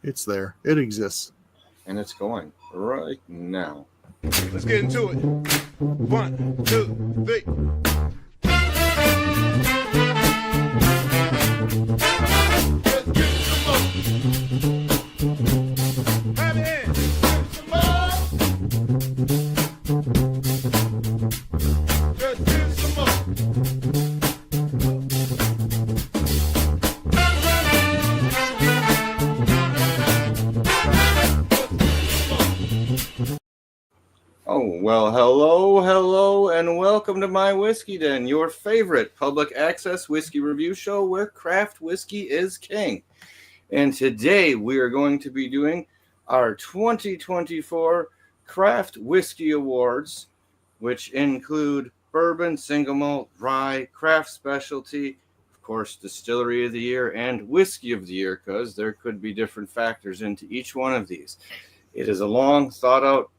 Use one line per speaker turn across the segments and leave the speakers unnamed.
It's there. It exists.
And it's going right now.
Let's get into it. 1, 2, 3.
Well, hello, and welcome to My Whiskey Den, your favorite public access whiskey review show where craft whiskey is king. And today we are going to be doing our 2024 Craft Whiskey Awards, which include Bourbon, Single Malt, Rye, Craft Specialty, of course, Distillery of the Year, and Whiskey of the Year, because there could be different factors into each one of these. It is a long, thought-out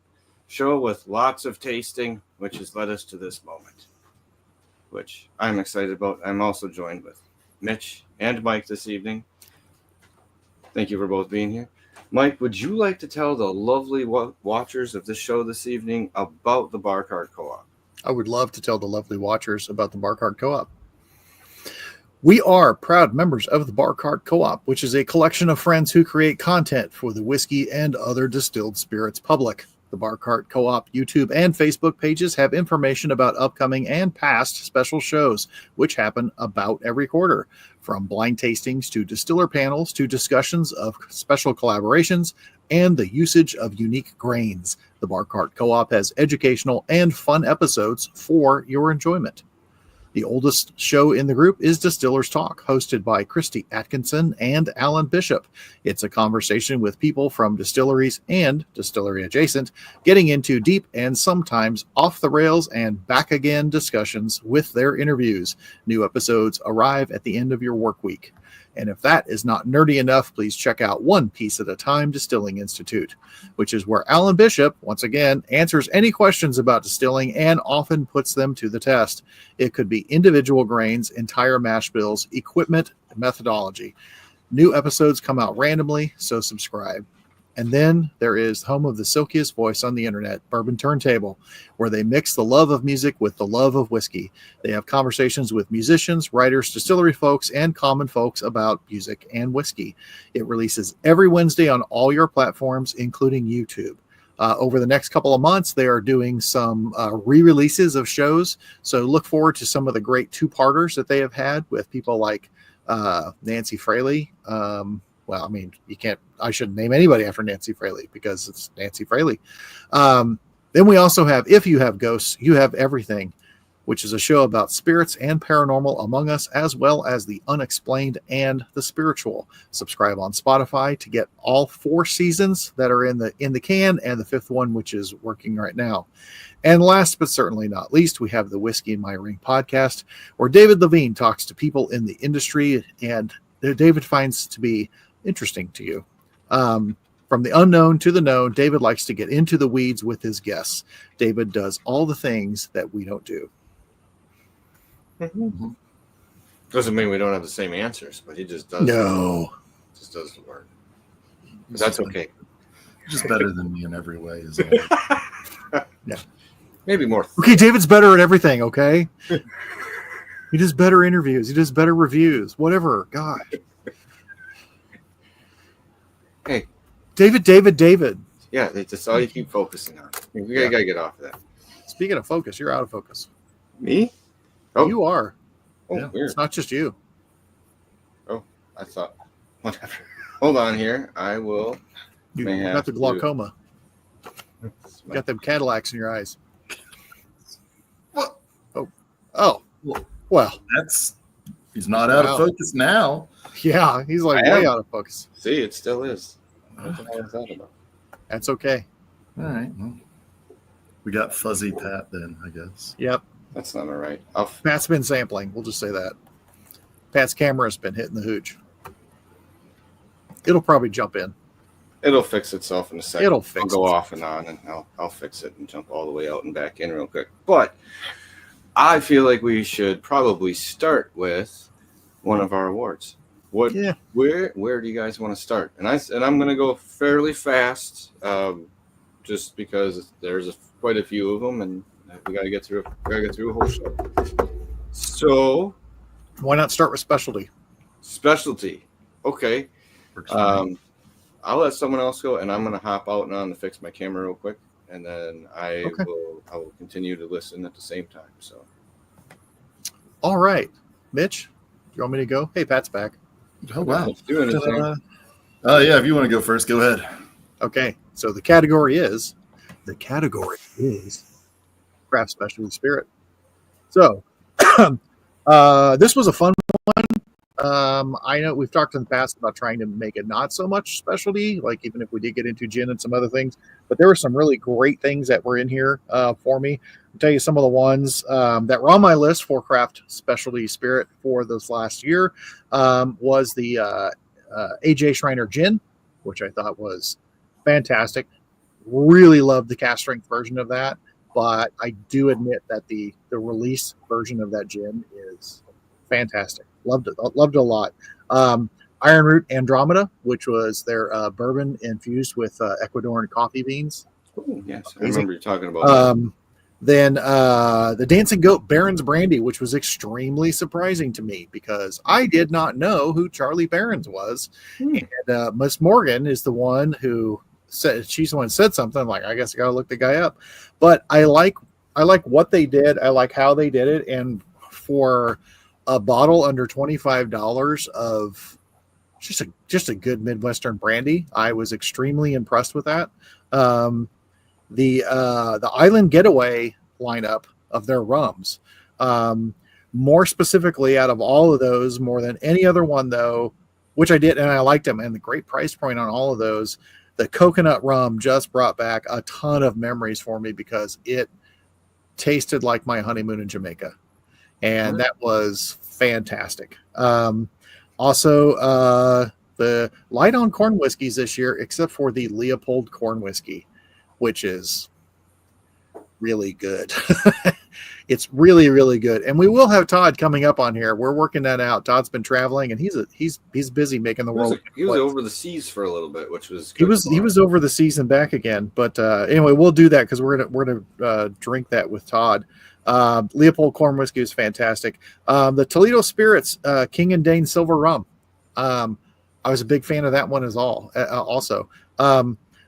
show with lots of tasting, which has led us to this moment, which I'm excited about. I'm also joined with Mitch and Mike this evening. Thank you for both being here. Mike, would you like to tell the lovely watchers of this show this evening about the Bar Cart Co-op?
I would love to tell the lovely watchers about the Bar Cart Co-op. We are proud members of the Bar Cart Co-op, which is a collection of friends who create content for the whiskey and other distilled spirits public. The Bar Cart Co-op YouTube and Facebook pages have information about upcoming and past special shows, which happen about every quarter, from blind tastings to distiller panels to discussions of special collaborations and the usage of unique grains. The Bar Cart Co-op has educational and fun episodes for your enjoyment. The oldest show in the group is Distillers Talk, hosted by Christy Atkinson and Alan Bishop. It's a conversation with people from distilleries and distillery adjacent, getting into deep and sometimes off the rails and back again discussions with their interviews. New episodes arrive at the end of your work week. And if that is not nerdy enough, please check out One Piece at a Time Distilling Institute, which is where Alan Bishop, once again, answers any questions about distilling and often puts them to the test. It could be individual grains, entire mash bills, equipment, methodology. New episodes come out randomly, so subscribe. And then there is home of the silkiest voice on the internet, Bourbon Turntable, where they mix the love of music with the love of whiskey. They have conversations with musicians, writers, distillery folks, and common folks about music and whiskey. It releases every Wednesday on all your platforms, including YouTube. Over the next couple of months, they are doing some re-releases of shows. So look forward to some of the great two-parters that they have had with people like Nancy Fraley. Well, I mean, I shouldn't name anybody after Nancy Fraley because it's Nancy Fraley. Then we also have If You Have Ghosts, You Have Everything, which is a show about spirits and paranormal among us, as well as the unexplained and the spiritual. Subscribe on Spotify to get all 4 seasons that are in the can, and the 5th one, which is working right now. And last but certainly not least, we have the Whiskey in My Ring podcast, where David Levine talks to people in the industry, and David finds to be interesting to you. From the unknown to the known, David likes to get into the weeds with his guests. David does all the things that we don't do.
Mm-hmm. Doesn't mean we don't have the same answers, but he just does.
No,
just does the work. That's okay.
Just better than me in every way, isn't it?
Yeah, maybe more.
Okay, David's better at everything. Okay, he does better interviews. He does better reviews. Whatever. God.
Hey,
David.
Yeah, that's all you keep focusing on. You gotta get off of that.
Speaking of focus, you're out of focus.
Me? Oh,
you are.
Oh,
yeah,
weird.
It's not just you.
Oh, I thought. Whatever. Hold on here. I will.
You got the glaucoma. You got them Cadillacs in your eyes.
What?
Oh. Well.
He's not out of focus now.
Yeah, he's like way out of focus.
See, it still is. What the hell is that about?
That's okay.
All right. Well, we got fuzzy Pat then, I guess.
Yep.
That's not all right.
Pat's been sampling. We'll just say that. Pat's camera has been hitting the hooch. It'll probably jump in.
It'll fix itself in a second.
It'll fix
I'll go off and on, and I'll fix it and jump all the way out and back in real quick. But I feel like we should probably start with one of our awards. What?
Yeah.
Where do you guys want to start? And I'm going to go fairly fast, just because there's quite a few of them, and we got to get through. We got to get through a whole show. So,
Why not start with specialty?
specialty. Okay.
Works for me.
I'll let someone else go, and I'm going to hop out and on to fix my camera real quick, and then I will continue to listen at the same time. So,
All right, Mitch, do you want me to go? Hey, Pat's back.
Oh, wow.
Let's do anything.
Yeah, if you want to go first, go ahead.
Okay, so the category is craft specialty spirit. So this was a fun one. I know we've talked in the past about trying to make it not so much specialty, like even if we did get into gin and some other things, but there were some really great things that were in here for me. I'll tell you some of the ones that were on my list for craft specialty spirit for this last year was the AJ Schreiner gin, which I thought was fantastic. Really loved the cast strength version of that, but I do admit that the release version of that gin is fantastic. Loved it a lot. Iron Root Andromeda, which was their bourbon infused with Ecuadorian coffee beans.
Ooh, yes, I
Amazing.
remember you talking about that.
Then the Dancing Goat Barron's Brandy, which was extremely surprising to me because I did not know who Charlie Barron's was. And Miss Morgan is the one who said, she's the one who said something. I'm like, I guess I gotta look the guy up. But I like what they did. I like how they did it. And for a bottle under $25 of just a good Midwestern brandy, I was extremely impressed with that. The Island Getaway lineup of their rums, more specifically out of all of those, more than any other one though, which I did, and I liked them, and the great price point on all of those. The coconut rum just brought back a ton of memories for me because it tasted like my honeymoon in Jamaica, and that was fantastic. Also, the light on corn whiskeys this year, except for the Leopold corn whiskey, which is really good. It's really, really good. And we will have Todd coming up on here. We're working that out. Todd's been traveling, and he's busy making the world.
He was over the seas for a little bit, which was
he
good.
was over the seas and back again. But anyway, we'll do that because we're gonna drink that with Todd. Leopold corn whiskey is fantastic. The Toledo Spirits King and Dane Silver Rum. I was a big fan of that one also.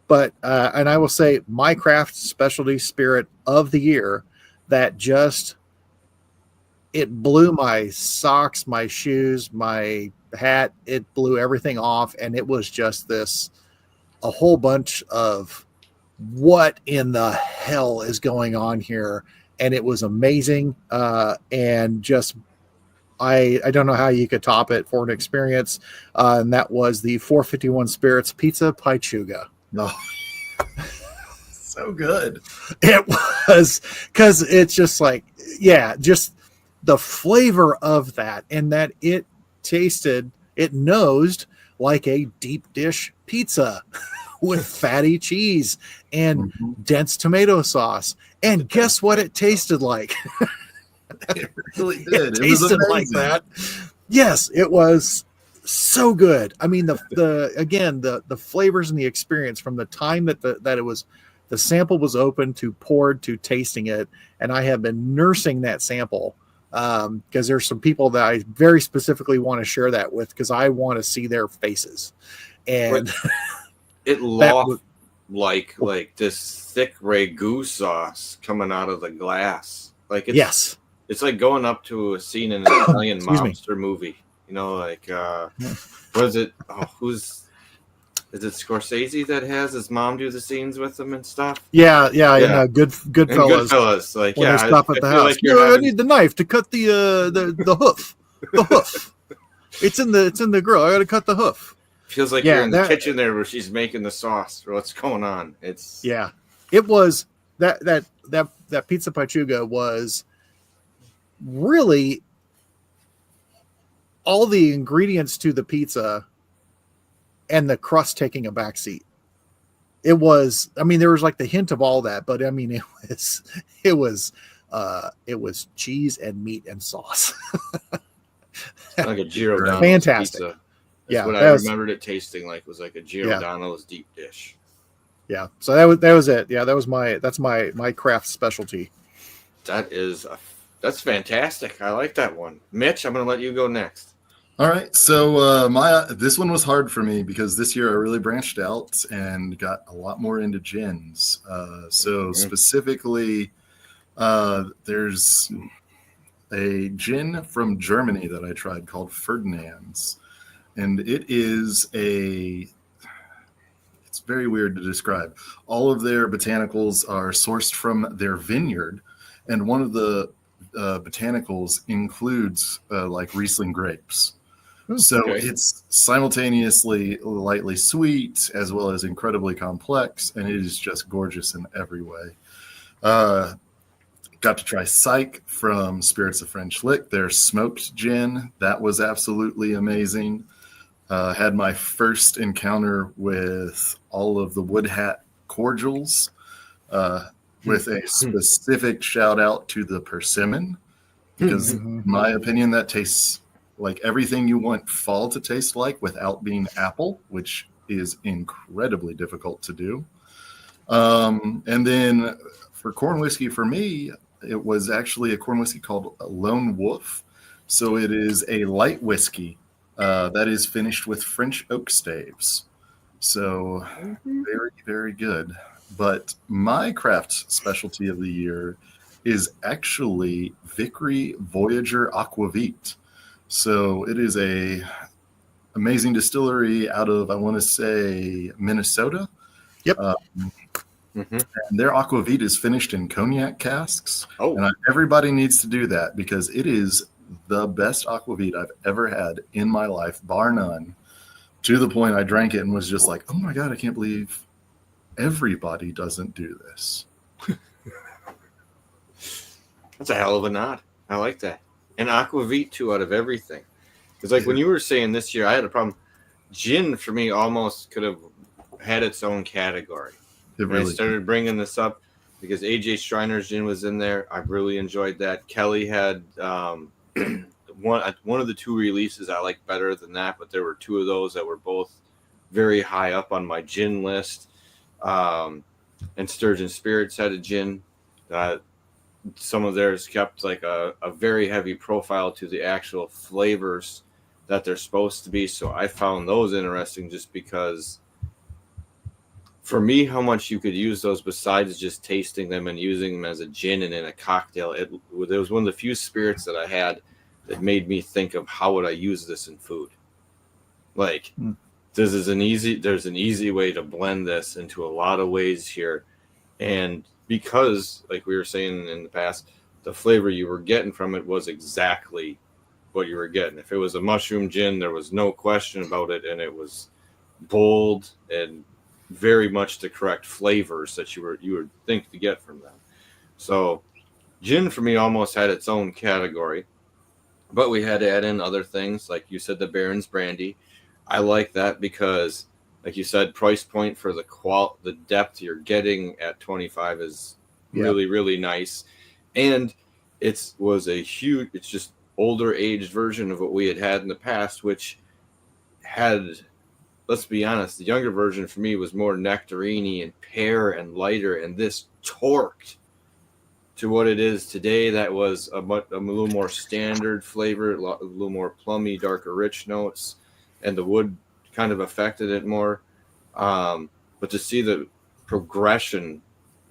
But and I will say my craft specialty spirit of the year that just it blew my socks, my shoes, my hat, it blew everything off, and it was just a whole bunch of what in the hell is going on here, and it was amazing. And just I don't know how you could top it for an experience, and that was the 451 Spirits Pizza Pichuga.
No. So good.
It was, because it's just like, yeah, just the flavor of that, and that it nosed like a deep dish pizza with fatty cheese and dense tomato sauce. And guess what it tasted like?
It really did.
It tasted like that. Yes, it was so good. I mean, the flavors and the experience from the time that the sample was open to poured to tasting it, and I have been nursing that sample because there's some people that I very specifically want to share that with because I want to see their faces. And
it looked like this thick ragu sauce coming out of the glass. Like it's like going up to a scene in an Italian mobster movie. You know, like what is it? Is it Scorsese that has his mom do the scenes with him and stuff? Yeah. Goodfellas. Like,
when they stop at the house. I need the knife to cut the hoof. The hoof. It's in the grill. I got to cut the hoof.
Feels like you're in the kitchen there where she's making the sauce. Or what's going on? It
was that pizza pachuga was really all the ingredients to the pizza and the crust taking a back seat. It was, I mean, there was like the hint of all that, but I mean, it was cheese and meat and sauce.
Like a Giro
fantastic.
Pizza. That's what
that
I
was,
remembered it tasting like. It was like a Giordano's deep dish.
yeah. So that was it. Yeah, that's my craft specialty.
That's fantastic. I like that one. Mitch, I'm going to let you go next.
All right, so this one was hard for me because this year I really branched out and got a lot more into gins. Specifically, there's a gin from Germany that I tried called Ferdinand's, and it's very weird to describe. All of their botanicals are sourced from their vineyard, and one of the botanicals includes like Riesling grapes. So it's simultaneously lightly sweet as well as incredibly complex, and it is just gorgeous in every way. Got to try Psych from Spirits of French Lick, their smoked gin. That was absolutely amazing. Had my first encounter with all of the Wood Hat cordials with a specific shout out to the persimmon, because in my opinion, that tastes like everything you want fall to taste like without being apple, which is incredibly difficult to do. And then for corn whiskey, for me, it was actually a corn whiskey called Lone Wolf. So it is a light whiskey that is finished with French oak staves. So very, very good. But my craft specialty of the year is actually Vickery Voyager Aquavit. So it is a amazing distillery out of, I want to say, Minnesota.
Yep.
And their aquavit is finished in cognac casks.
Oh.
And everybody needs to do that because it is the best aquavit I've ever had in my life, bar none. To the point I drank it and was just like, oh my God, I can't believe everybody doesn't do this.
That's a hell of a nod. I like that. And aquavit too, out of everything. Because like when you were saying this year, I had a problem. Gin for me almost could have had its own category. I started bringing this up because AJ Schreiner's gin was in there. I really enjoyed that. Kelly had one of the two releases I like better than that, but there were two of those that were both very high up on my gin list. And Sturgeon Spirits had a gin. Some of theirs kept like a very heavy profile to the actual flavors that they're supposed to be. So I found those interesting just because for me, how much you could use those besides just tasting them and using them as a gin and in a cocktail. It was one of the few spirits that I had that made me think of how would I use this in food. Like there's an easy way to blend this into a lot of ways here. And because, like we were saying in the past, the flavor you were getting from it was exactly what you were getting. If it was a mushroom gin, there was no question about it, and it was bold and very much the correct flavors that you would think to get from them. So gin for me almost had its own category, but we had to add in other things. Like you said, the Baron's Brandy. I like that because, like you said, price point for the depth you're getting at 25 is really, really nice. And it's just older aged version of what we had in the past, which had, let's be honest, the younger version for me was more nectarine and pear and lighter, and this torqued to what it is today. That was a little more standard flavor, a little more plummy, darker, rich notes, and the wood kind of affected it more. But to see the progression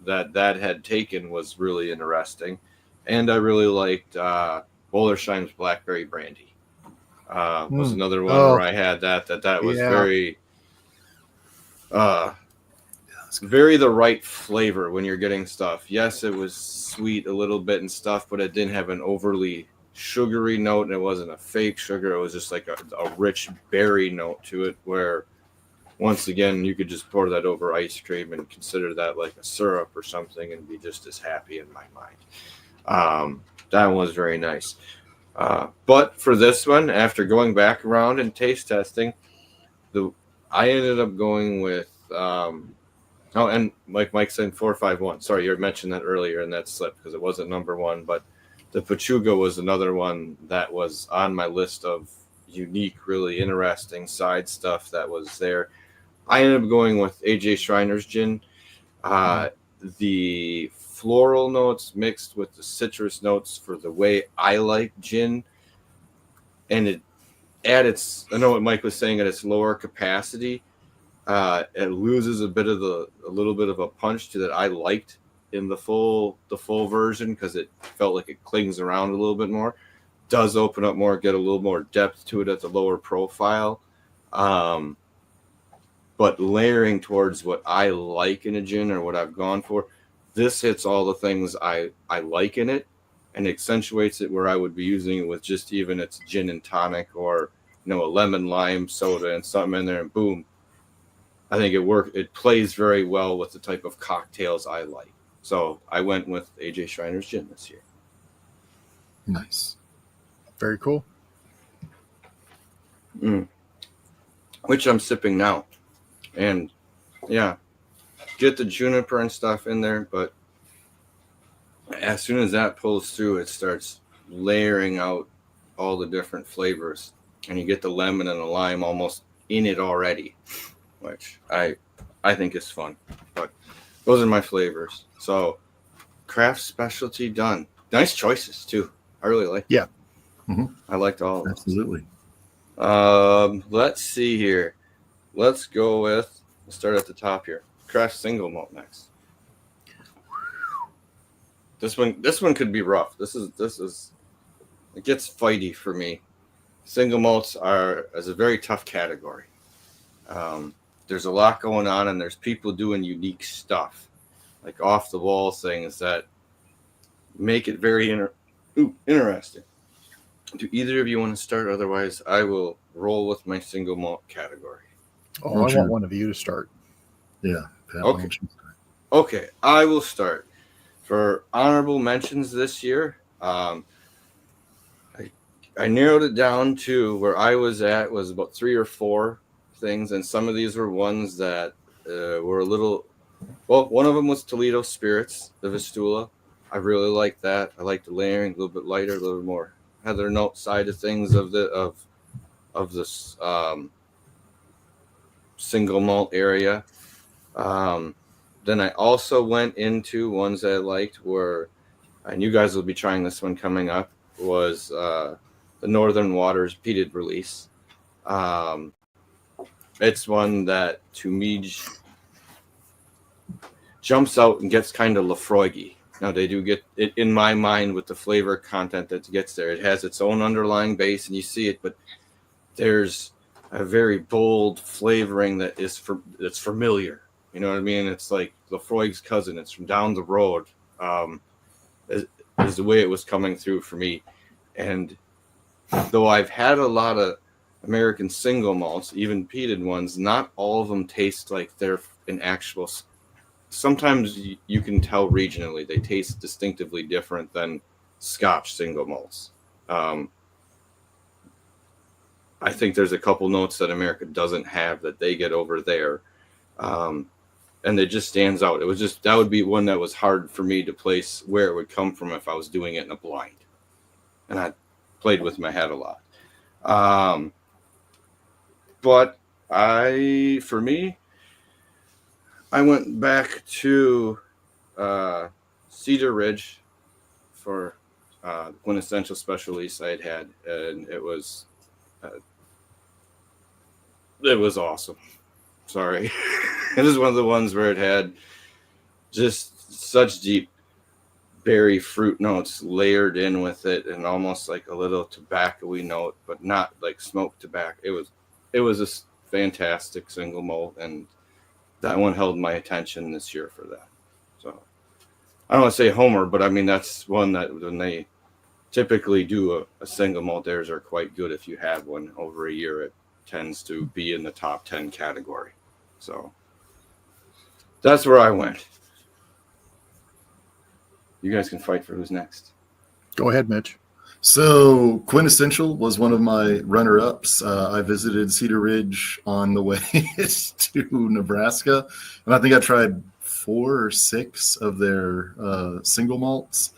that had taken was really interesting. And I really liked Wollersheim's Blackberry Brandy. Was another one where I had that was very very the right flavor when you're getting stuff. Yes, it was sweet a little bit and stuff, but it didn't have an overly sugary note, and it wasn't a fake sugar. It was just like a rich berry note to it, where once again you could just pour that over ice cream and consider that like a syrup or something and be just as happy in my mind. That one was very nice. But for this one, after going back around and taste testing, I ended up going with and like Mike said, 451. Sorry, you mentioned that earlier, and that slipped because it wasn't number one. But the Pachuga was another one that was on my list of unique, really interesting side stuff that was there. I ended up going with AJ Schreiner's gin. The floral notes mixed with the citrus notes for the way I like gin. And it at its, I know what Mike was saying, at its lower capacity, it loses a little bit of a punch to that I liked in the full version, because it felt like it clings around a little bit more. Does open up more, get a little more depth to it at the lower profile. But layering towards what I like in a gin, or what I've gone for, this hits all the things I like in it, and accentuates it where I would be using it with just even its gin and tonic, or a lemon lime soda and something in there, and boom. I think it plays very well with the type of cocktails I like. So I went with AJ Schreiner's gin this year.
Nice.
Very cool.
Which I'm sipping now. And yeah, get the juniper and stuff in there, but as soon as that pulls through, it starts layering out all the different flavors, and you get the lemon and the lime almost in it already, which I think is fun. But those are my flavors. So craft specialty done. Nice choices too. I really like.
Yeah.
Mm-hmm.
I liked all of them.
Absolutely.
Let's see here. Let's start at the top here. Craft single malt next. This one could be rough. This is it gets fighty for me. Single malts is a very tough category. There's a lot going on, and there's people doing unique stuff, like off the wall things that make it very interesting. Do either of you want to start? Otherwise, I will roll with my single malt category.
Oh, I want one of you to start.
Yeah. Pat,
Okay. Okay, I will start. For honorable mentions this year, I narrowed it down to where I was about 3 or 4 things, and some of these were ones that were a little. Well, one of them was Toledo Spirits, the Vistula. I really liked that. I liked the layering, a little bit lighter, a little more heather note side of things of this single malt area. Then I also went into ones that I liked were, and you guys will be trying this one coming up, was the Northern Waters peated release. It's one that to me jumps out and gets kind of Lafroigy. Now they do get it in my mind with the flavor content that gets there. It has its own underlying base, and you see it, but there's a very bold flavoring that's familiar. You know what I mean? It's like Lafroig's cousin. It's from down the road. Is the way it was coming through for me. And though I've had a lot of American single malts, even peated ones, not all of them taste like they're an actual. Sometimes you can tell regionally they taste distinctively different than Scotch single malts. I think there's a couple notes that America doesn't have that they get over there. And it just stands out. That would be one that was hard for me to place where it would come from if I was doing it in a blind. And I played with my head a lot. But I went back to Cedar Ridge for the quintessential special release I had, and it was awesome. Sorry. It is one of the ones where it had just such deep berry fruit notes layered in with it, and almost like a little tobacco-y note, but not like smoked tobacco. It was a fantastic single malt, and that one held my attention this year for that. So I don't want to say homer, but I mean that's one that when they typically do a single malt, theirs are quite good. If you have one over a year, it tends to be in the top 10 category. So that's where I went. You guys can fight for who's next.
Go ahead, Mitch.
So quintessential was one of my runner-ups. I visited Cedar Ridge on the way to Nebraska, and I think I tried 4 or 6 of their single malts.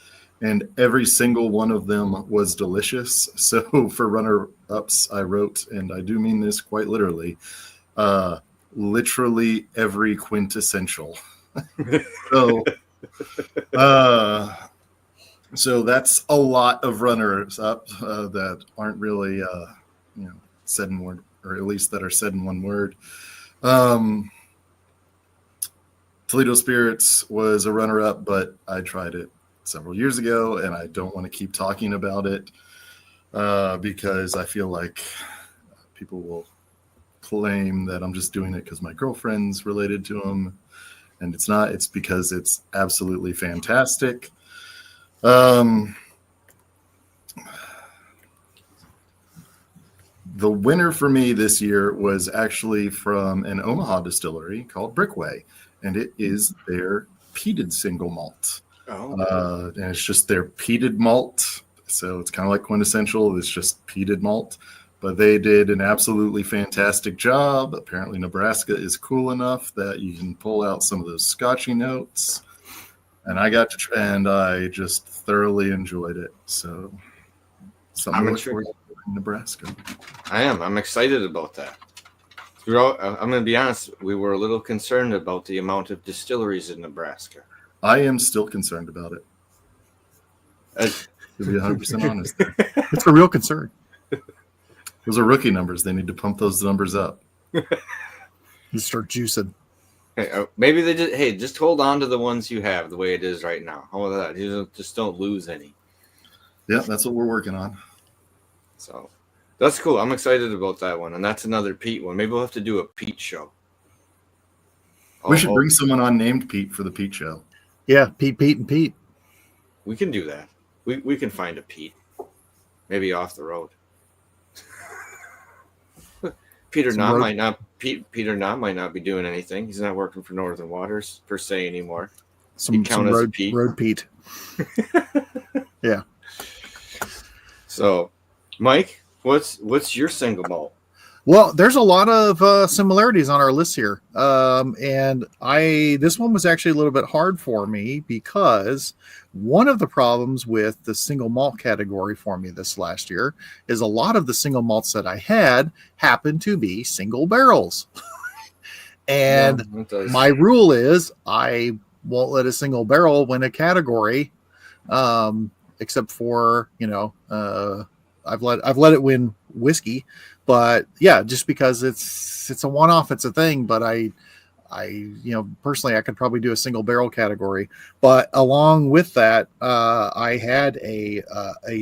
and every single one of them was delicious. So for runner-ups, I wrote, and I do mean this quite literally, literally every quintessential. So, so that's a lot of runners-up that aren't really, said in word, or at least that are said in one word. Toledo Spirits was a runner-up, but I tried it several years ago, and I don't want to keep talking about it because I feel like people will claim that I'm just doing it because my girlfriend's related to them, and it's not. It's because it's absolutely fantastic. The winner for me this year was actually from an Omaha distillery called Brickway, and it is their peated single malt.
Oh.
And it's just their peated malt. So it's kind of like quintessential. It's just peated malt. But they did an absolutely fantastic job. Apparently, Nebraska is cool enough that you can pull out some of those Scotchy notes. And I got to try, and I just thoroughly enjoyed it. So something to look forward to in Nebraska.
I am. I'm excited about that. I'm going to be honest. We were a little concerned about the amount of distilleries in Nebraska.
I am still concerned about it. To be 100% honest.
It's a real concern.
Those are rookie numbers. They need to pump those numbers up.
You start juicing.
Hey, maybe they just hold on to the ones you have the way it is right now. How about that? You just don't lose any.
Yeah, that's what we're working on.
So that's cool. I'm excited about that one. And that's another Pete one. Maybe we'll have to do a Pete show.
We should bring someone on named Pete for the Pete show.
Yeah, Pete, and Pete.
We can do that. We can find a Pete. Maybe off the road. Peter Knott might not be doing anything. He's not working for Northern Waters per se anymore.
Some road Pete. Yeah.
So, Mike, what's your single malt?
Well, there's a lot of similarities on our list here, and this one was actually a little bit hard for me because one of the problems with the single malt category for me this last year is a lot of the single malts that I had happened to be single barrels, and my rule is I won't let a single barrel win a category, except for I've let it win whiskey. But yeah, just because it's a one-off, it's a thing. But I personally, I could probably do a single barrel category. But along with that, I had a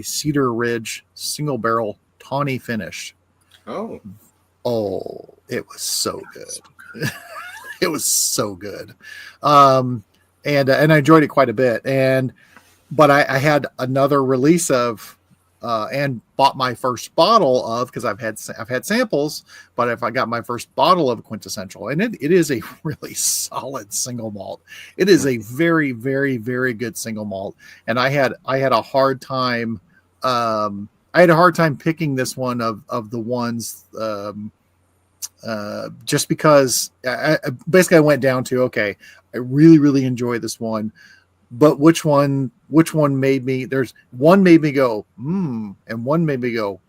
Cedar Ridge single barrel tawny finish.
Oh,
it was so good. It was so good, and I enjoyed it quite a bit. But I had another release of. And bought my first bottle of, because I've had samples, but if I got my first bottle of quintessential, and it is a really solid single malt. It is a very, very, very good single malt. And I had a hard time. I had a hard time picking this one of the ones, just because I went down to, okay, I really, really enjoy this one. But which one made me? There's one made me go and one made me go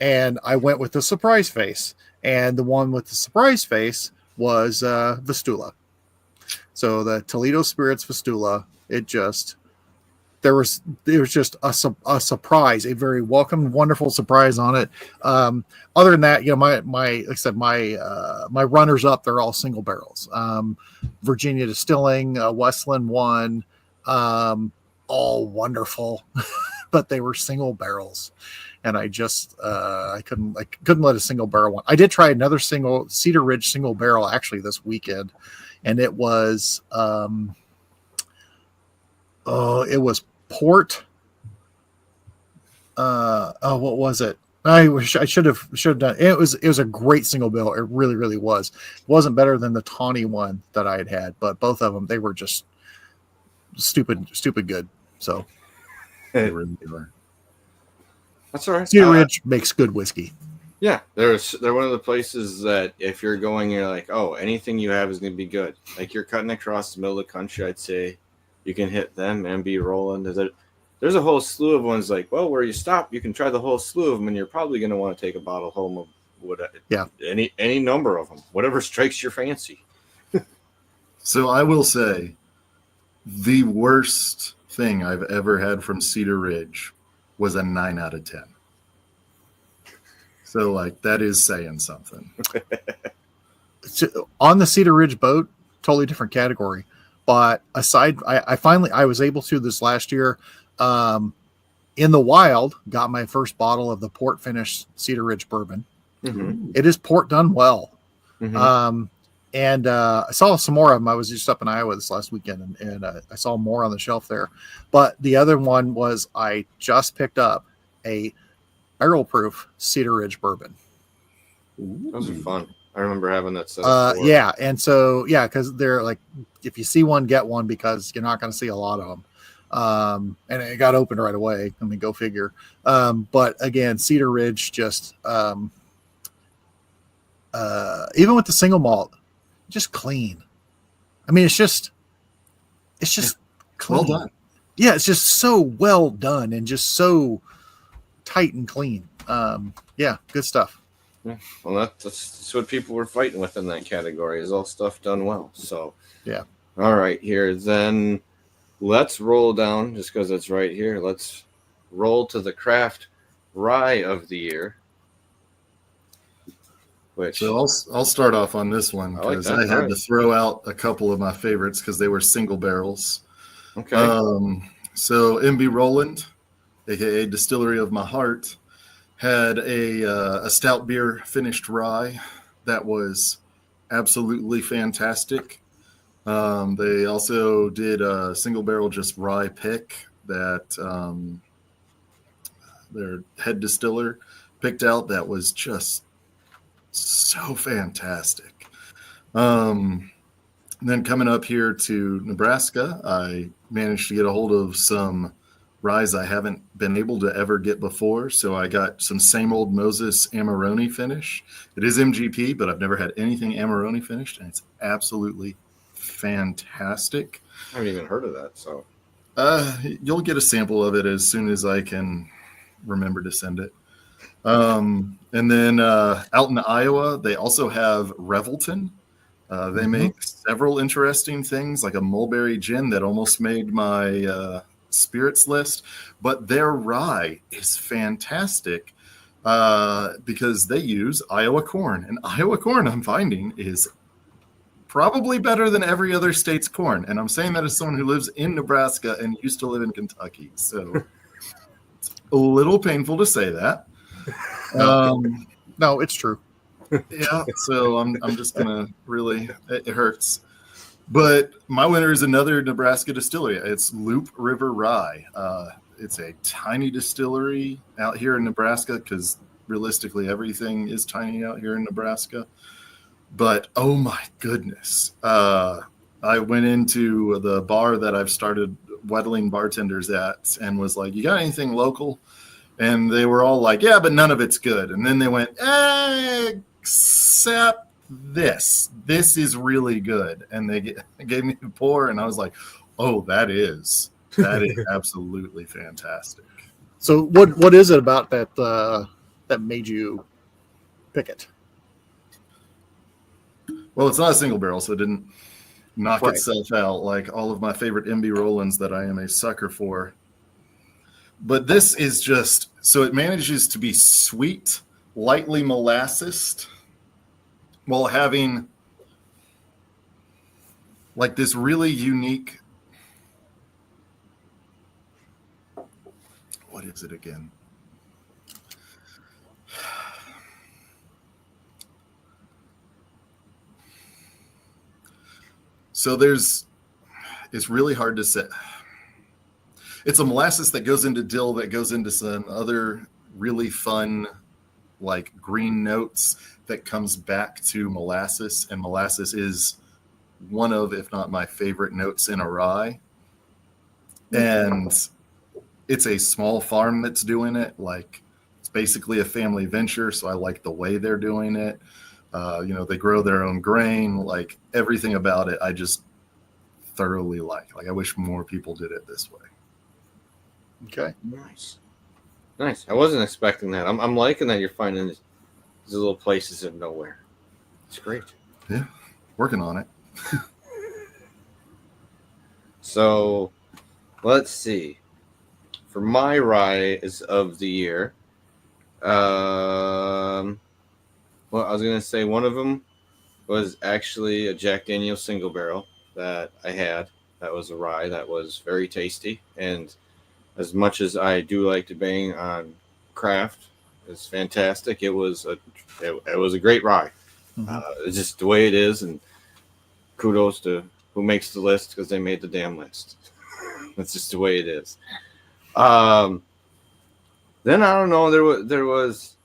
and I went with the surprise face, and the one with the surprise face was Vistula. So the Toledo Spirits Vistula. There was just a surprise, a very welcome, wonderful surprise on it. Other than that, my runners up, they're all single barrels. Virginia Distilling, Westland one, all wonderful, but they were single barrels, and I couldn't let a single barrel one. I did try another single Cedar Ridge single barrel actually this weekend, and it was port. What was it? I wish I should have done. It was a great single barrel. It really, really was. It wasn't better than the tawny one that I had, but both of them, they were just stupid good. So
they really were.
That's all right.
Cedar Ridge makes good whiskey.
Yeah, they're one of the places that if you're going, you're like, oh, anything you have is going to be good. Like you're cutting across the middle of the country, I'd say You can hit them and be rolling. There's a whole slew of ones like, well, where you stop, you can try the whole slew of them, and you're probably going to want to take a bottle home of any number of them, whatever strikes your fancy.
So I will say the worst thing I've ever had from Cedar Ridge was a 9 out of 10. So like that is saying something.
So, on the Cedar Ridge boat, totally different category. But aside, I was able to this last year in the wild, got my first bottle of the port finished Cedar Ridge bourbon.
Mm-hmm.
It is port done well.
Mm-hmm.
And I saw some more of them. I was just up in Iowa this last weekend, and I saw more on the shelf there. But the other one was I just picked up a barrel proof Cedar Ridge bourbon.
Those are fun. I remember having that set.
Yeah, and so because they're like, if you see one, get one, because you're not going to see a lot of them. And it got opened right away. I mean, go figure. But again, Cedar Ridge just even with the single malt, just clean. I mean, it's just clean.
Well done.
Yeah, it's just so well done and just so tight and clean. Yeah, good stuff.
Yeah. Well, that's what people were fighting with in that category, is all stuff done well. So
yeah.
All right, here then let's roll down, just because it's right here. Let's roll to the craft rye of the year.
So I'll start off on this one because I had to throw out a couple of my favorites because they were single barrels.
Okay.
So MB Roland, aka Distillery of My Heart, had a stout beer finished rye that was absolutely fantastic. They also did a single barrel just rye pick that their head distiller picked out that was just so fantastic. And then coming up here to Nebraska, I managed to get a hold of some rye I haven't been able to ever get before. So I got some Same Old Moses Amarone finish. It is MGP, but I've never had anything Amarone finished, and it's absolutely fantastic.
I haven't even heard of that. So
you'll get a sample of it as soon as I can remember to send it. And then out in Iowa, they also have Revelton. They make several interesting things, like a mulberry gin that almost made my spirits list. But their rye is fantastic because they use Iowa corn. And Iowa corn, I'm finding, is probably better than every other state's corn. And I'm saying that as someone who lives in Nebraska and used to live in Kentucky. So it's a little painful to say that.
No, it's true.
Yeah, so I'm just gonna really, it hurts. But my winner is another Nebraska distillery. It's Loop River Rye. It's a tiny distillery out here in Nebraska because realistically everything is tiny out here in Nebraska. But oh my goodness, I went into the bar that I've started whittling bartenders at and was like, "You got anything local?" And they were all like, "Yeah, but none of it's good." And then they went, "Except this. This is really good." And they gave me a pour, and I was like, "Oh, that is absolutely fantastic."
So, what is it about that that made you pick it?
Well, it's not a single barrel, so it didn't knock
Right.
itself out like all of my favorite MB Rollins that I am a sucker for. But this is just, so it manages to be sweet, lightly molassed, while having like this really unique, what is it again? So it's really hard to say. It's a molasses that goes into dill that goes into some other really fun, like green notes that comes back to molasses. And molasses is one of, if not my favorite notes in a rye. And it's a small farm that's doing it. Like it's basically a family venture. So I like the way they're doing it. They grow their own grain, like everything about it. I just thoroughly like. Like I wish more people did it this way.
Okay.
Nice. I wasn't expecting that. I'm liking that you're finding these little places of nowhere. It's great.
Yeah, working on it.
So, let's see. For my rye is of the year, well, I was gonna say one of them was actually a Jack Daniel's single barrel that I had. That was a rye that was very tasty, and as much as I do like to bang on craft, it's fantastic. It was a great rye.
Mm-hmm.
It's just the way it is, and kudos to who makes the list because they made the damn list. That's just the way it is. Then I don't know. There was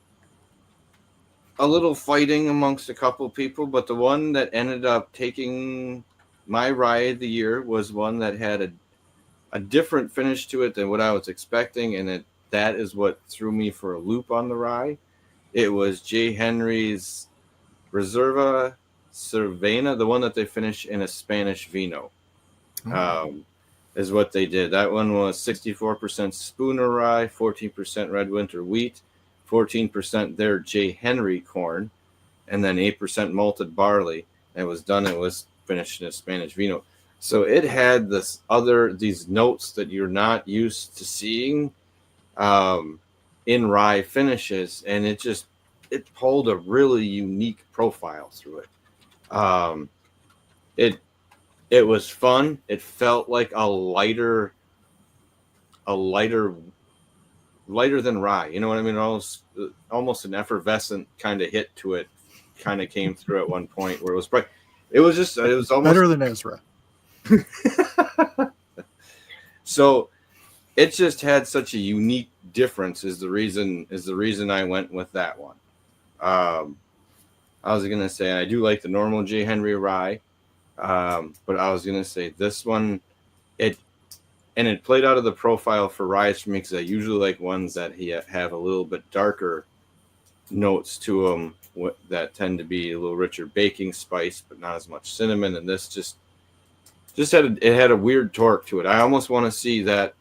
a little fighting amongst a couple people, but the one that ended up taking my rye of the year was one that had a different finish to it than what I was expecting, and that is what threw me for a loop on the rye. It was J. Henry's Reserva Cervena, the one that they finish in a Spanish vino. Is what they did. That one was 64% Spooner rye, 14% Red Winter wheat, 14% their J. Henry corn, and then 8% malted barley. It was finished in a Spanish vino. So it had these notes that you're not used to seeing in rye finishes, and it pulled a really unique profile through it. It was fun. It felt like a lighter than rye. You know what I mean? Almost an effervescent kind of hit to it. Kind of came through at one point where it was bright. It was almost
Better than Ezra.
So it just had such a unique difference. Is the reason I went with that one. I was gonna say I do like the normal J. Henry rye. But I was going to say this one, it played out of the profile for ryes for me because I usually like ones that have a little bit darker notes to them that tend to be a little richer baking spice, but not as much cinnamon. And this just had a weird torque to it. I almost want to see that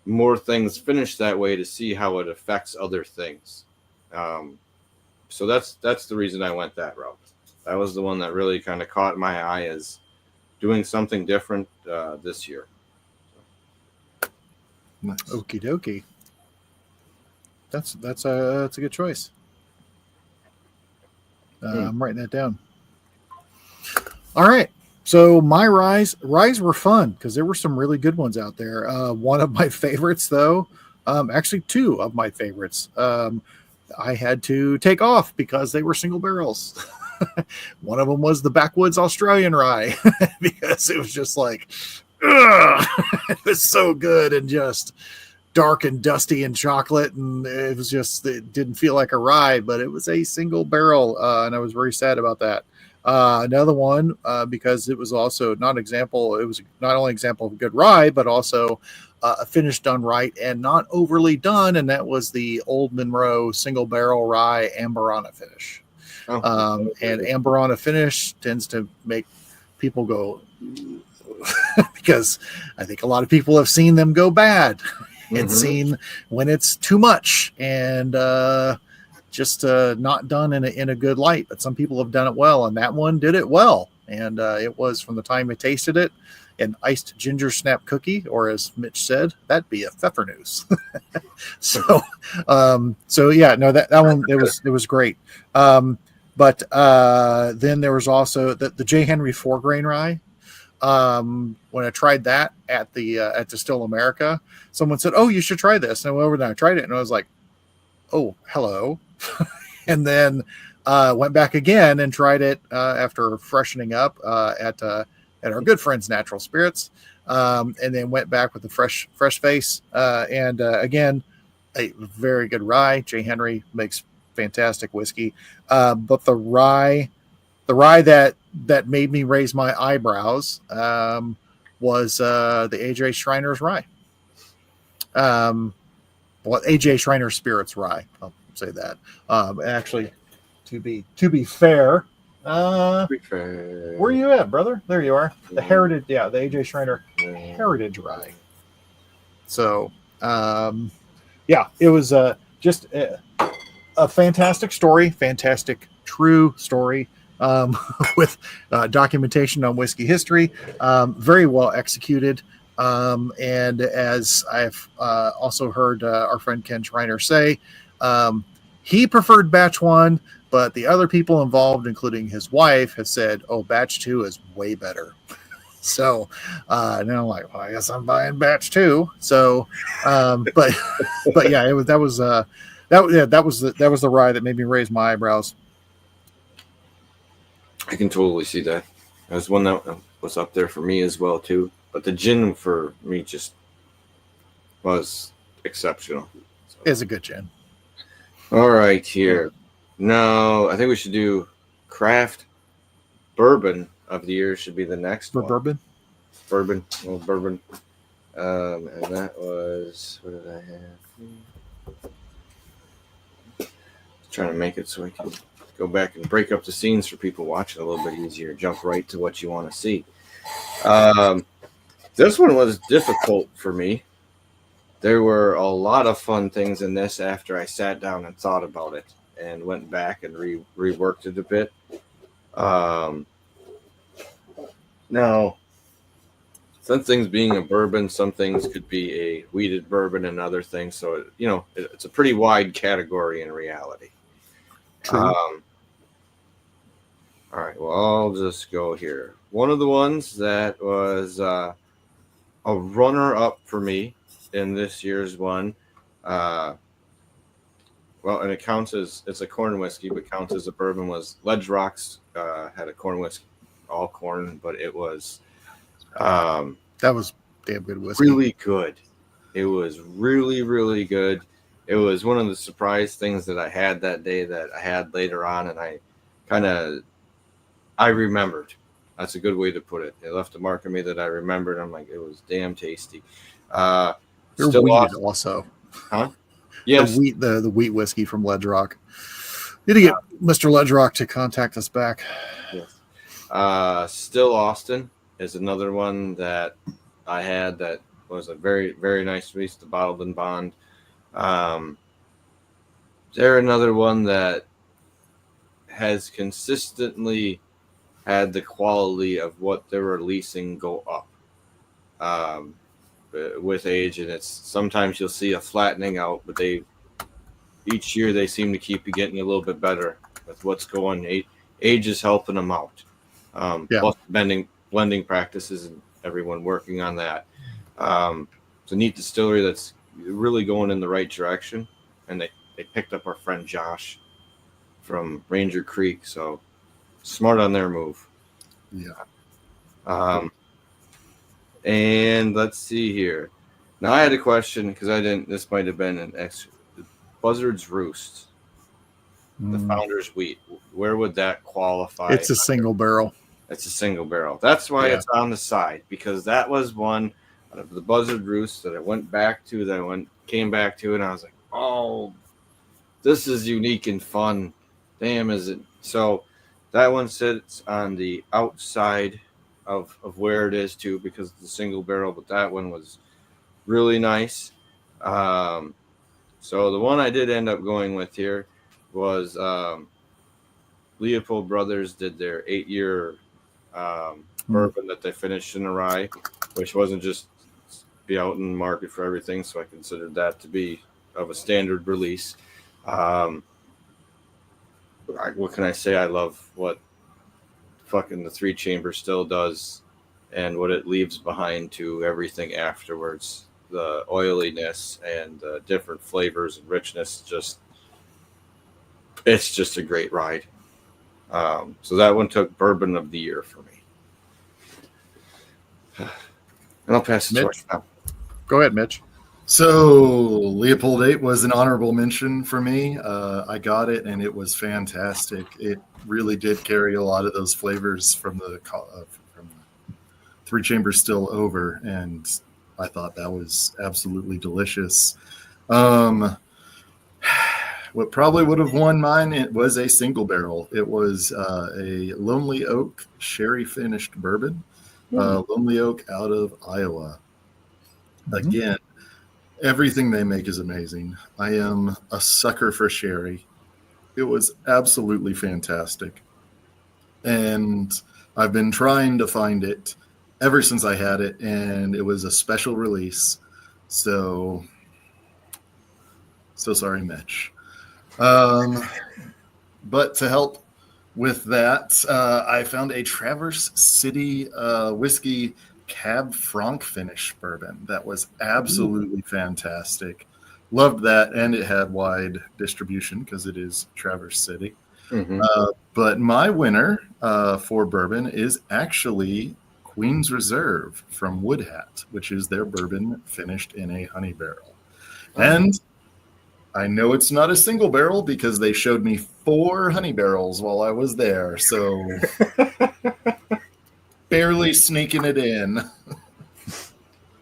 more things finish that way to see how it affects other things. So that's the reason I went that route. That was the one that really kind of caught my eye as doing something different this year.
Nice.
Okie dokie. That's a good choice. I'm writing that down. All right. So my ryes were fun because there were some really good ones out there. One of my favorites, though, actually two of my favorites, I had to take off because they were single barrels. One of them was the Backwoods Australian rye because it was just like, it was so good and just dark and dusty and chocolate. And it didn't feel like a rye, but it was a single barrel. And I was very sad about that. Another one, because it was also it was not only an example of a good rye, but also a finish done right and not overly done. And that was the Old Monroe single barrel rye Amberana finish. And Amberana finish tends to make people go because I think a lot of people have seen them go bad and seen when it's too much and just not done in a good light. But some people have done it well, and that one did it well. And it was, from the time I tasted it, an iced ginger snap cookie, or as Mitch said, that'd be a pfeffernuss. So yeah, no, that one it was great. But then there was also the J. Henry 4-grain rye. When I tried that at Distill America, someone said, "Oh, you should try this." And I went over and I tried it, and I was like, "Oh, hello." And then went back again and tried it after freshening up at our good friends Natural Spirits, and then went back with the fresh face. And again, a very good rye. J. Henry makes fantastic whiskey, but the rye that made me raise my eyebrows was the AJ Schreiner's rye. AJ Schreiner Spirits rye. I'll say that. Actually, to be fair, Where are you at, brother? There you are. The Heritage, the AJ Schreiner Heritage Rye. So, yeah, it was just a fantastic story, fantastic true story with documentation on whiskey history, very well executed. And as I've also heard our friend Ken Schreiner say, he preferred batch one, but the other people involved, including his wife, have said, "Oh, batch two is way better." So now I'm like, well, I guess I'm buying batch two. So, but yeah, that was the rye that made me raise my eyebrows.
I can totally see that. That was one that was up there for me as well too. But the gin for me just was exceptional. So.
It's a good gin.
All right, here. No, I think we should do craft bourbon of the year should be the next one.
Bourbon?
Bourbon. Well, bourbon. And that was, what did I have? Trying to make it so I can go back and break up the scenes for people watching a little bit easier. Jump right to what you want to see. This one was difficult for me. There were a lot of fun things in this after I sat down and thought about it and went back and reworked it a bit. Now, some things being a bourbon, some things could be a wheated bourbon and other things. So, it's a pretty wide category in reality.
True.
All right, well, I'll just go here. One of the ones that was a runner-up for me in this year's one, and it counts as, it's a corn whiskey, but counts as a bourbon, was Ledge Rocks, had a corn whiskey, all corn, but it was...
that was damn good whiskey.
Really good. It was really, really good. It was one of the surprise things that I had that day that I had later on, and I remembered. That's a good way to put it. It left a mark on me that I remembered. I'm like, it was damn tasty.
Still wheated also.
Huh? Yes.
The wheat whiskey from Ledge Rock. Need to get Mr. Ledge Rock to contact us back.
Yes. Still Austin is another one that I had that was a very, very nice piece, the Bottled and Bond. They're another one that has consistently had the quality of what they're releasing go up with age, and it's sometimes you'll see a flattening out, but each year they seem to keep getting a little bit better with what's going. Age is helping them out. Plus blending practices and everyone working on that. It's a neat distillery that's really going in the right direction, and they picked up our friend Josh from Ranger Creek, so smart on their move.
Yeah.
And let's see here. Now I had a question because this might have been an extra. Buzzard's Roost, the Founder's Wheat. Where would that qualify?
It's a single barrel.
It's a single barrel. That's why it's on the side, because that was one out of the Buzzard Roost that I went back to, came back to, and I was like, oh, this is unique and fun. Damn, is it? So that one sits on the outside of where it is too, because it's a single barrel, but that one was really nice. So the one I did end up going with here was Leopold Brothers did their 8-year bourbon that they finished in a rye, which wasn't just be out in the market for everything, so I considered that to be of a standard release. What can I say? I love what fucking the 3-chamber still does and what it leaves behind to everything afterwards. The oiliness and the different flavors and richness, it's just a great ride. So that one took bourbon of the year for me. And I'll pass the torch now.
Go ahead, Mitch.
So Leopold 8 was an honorable mention for me. I got it, and it was fantastic. It really did carry a lot of those flavors from the 3-chamber still over, and I thought that was absolutely delicious. what probably would have won mine, it was a single barrel. It was a Lonely Oak sherry finished bourbon. Lonely Oak out of Iowa. Again, everything they make is amazing. I am a sucker for sherry. It was absolutely fantastic. And I've been trying to find it ever since I had it, and it was a special release. So sorry, Mitch. But to help with that, I found a Traverse City whiskey Cab Franc finish bourbon that was absolutely fantastic. Loved that, and it had wide distribution because it is Traverse City. But my winner for bourbon is actually Queen's Reserve from Woodhat, which is their bourbon finished in a honey barrel. And I know it's not a single barrel because they showed me 4 honey barrels while I was there. So barely sneaking it in.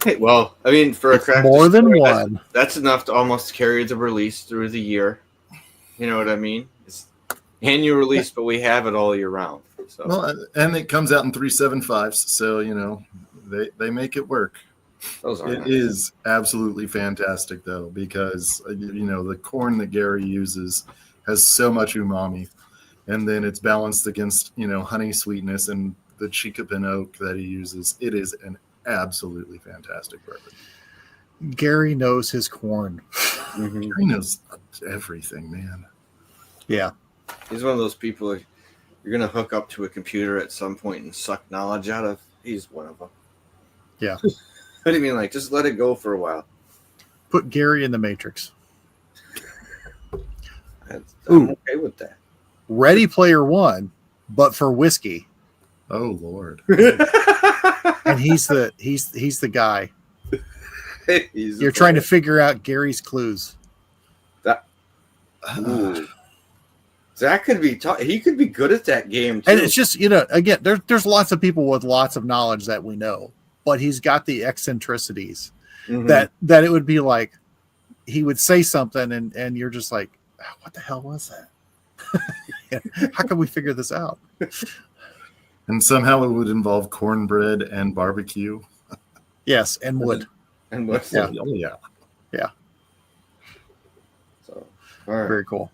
Hey, well, I mean, for a craft
more than
distillery,
one.
that's enough to almost carry the release through the year. You know what I mean? It's annual release, but we have it all year round. So.
Well, and it comes out in 375s, so you know they make it work. It is absolutely fantastic though, because you know the corn that Gary uses has so much umami, and then it's balanced against honey sweetness and the Chicopin oak that he uses. It is an absolutely fantastic bourbon.
Gary knows his corn.
Gary knows everything, man.
Yeah,
he's one of those people you're gonna hook up to a computer at some point and suck knowledge out of. He's one of them.
Yeah.
What do you mean, like, just let it go for a while?
Put Gary in the Matrix.
I'm okay with that.
Ready Player One, but for whiskey.
Oh Lord.
And he's the guy. You're trying to figure out Gary's clues.
Zach could be he could be good at that game too.
And it's just, again, there's lots of people with lots of knowledge that we know, but he's got the eccentricities that it would be like he would say something and you're just like, what the hell was that? How can we figure this out?
And somehow it would involve cornbread and barbecue.
Yes, and wood.
And wood.
Yeah.
Oh yeah.
Yeah. So all right.
Very cool.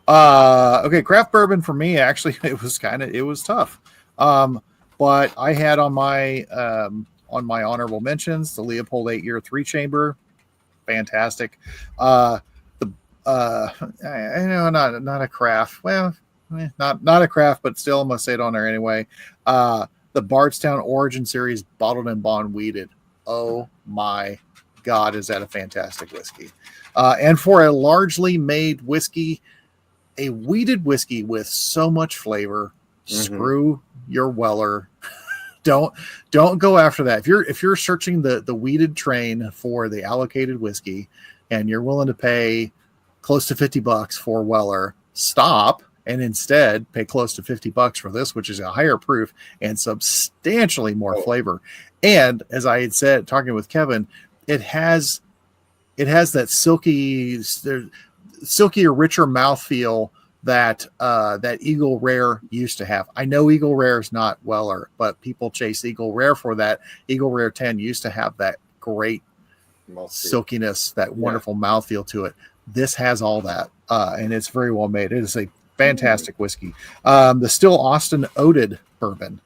Okay, craft bourbon for me, actually, it was tough. But I had on my honorable mentions the Leopold 8-year 3-chamber, fantastic. I know not a craft. Well, not a craft, but still I'm gonna say it on there anyway. The Bardstown Origin Series bottled and bond weeded. Oh my God, is that a fantastic whiskey? And for a largely made whiskey, a weeded whiskey with so much flavor. Screw your Weller. Don't go after that. If you're searching the weeded train for the allocated whiskey and you're willing to pay close to $50 for Weller, stop and instead pay close to $50 for this, which is a higher proof and substantially more flavor. And as I had said, talking with Kevin, it has that silkier, richer mouthfeel that Eagle Rare used to have. I know Eagle Rare is not Weller, but people chase Eagle Rare for that. Eagle Rare 10 used to have that great silkiness, that wonderful mouthfeel to it. This has all that, and it's very well made. It is a fantastic whiskey. The Still Austin Oated bourbon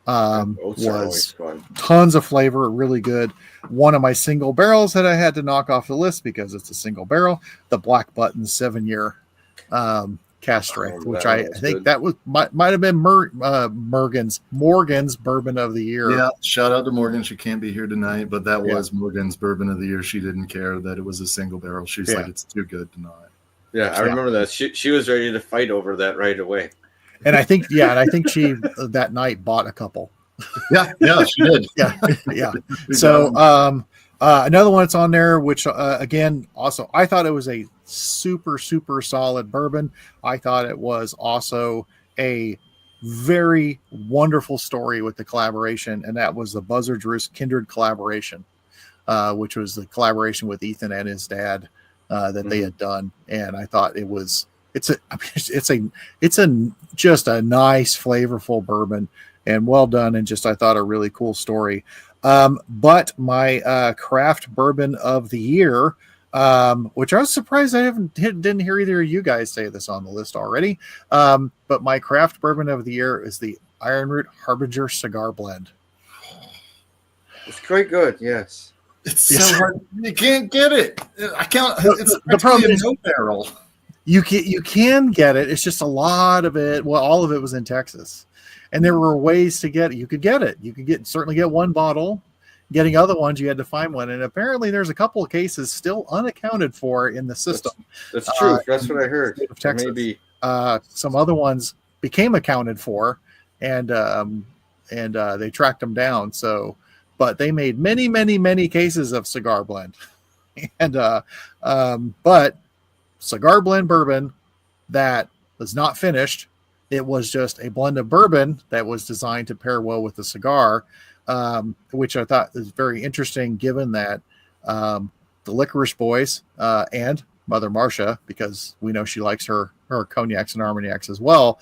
was tons of flavor, really good. One of my single barrels that I had to knock off the list because it's a single barrel, the Black Button 7-year cast strength, which I think good. That was might have been Morgan's bourbon of the year.
Yeah, shout out to Morgan. She can't be here tonight, but that was Morgan's bourbon of the year. She didn't care that it was a single barrel. She's like, it's too good to not.
Yeah, I remember that. She was ready to fight over that right away.
And I think she that night bought a couple.
Yeah, she did.
Yeah. So another one that's on there, which again, also I thought it was a super, super solid bourbon. I thought it was also a very wonderful story with the collaboration, and that was the Buzzard's Roost Kindred collaboration, which was the collaboration with Ethan and his dad that they had done, and I thought it's just a nice, flavorful bourbon, and well done, and just I thought a really cool story. But my craft bourbon of the year, which I was surprised didn't hear either of you guys say this on the list already. But my craft bourbon of the year is the Iron Root Harbinger Cigar Blend.
It's quite good, yes.
It's so hard. You can't get it. I can't. It's
the problem is
no barrel.
You can get it. It's just a lot of it. Well, all of it was in Texas, and there were ways to get it. You could get it. You could certainly get one bottle. Getting other ones, you had to find one, and apparently there's a couple of cases still unaccounted for in the system.
That's true. That's what I heard.
Of Texas.
Maybe
some other ones became accounted for, and they tracked them down. So. But they made many, many, many cases of cigar blend, and but cigar blend bourbon that was not finished. It was just a blend of bourbon that was designed to pair well with the cigar, which I thought was very interesting, given that the Licorice Boys and Mother Marcia, because we know she likes her cognacs and armagnacs as well.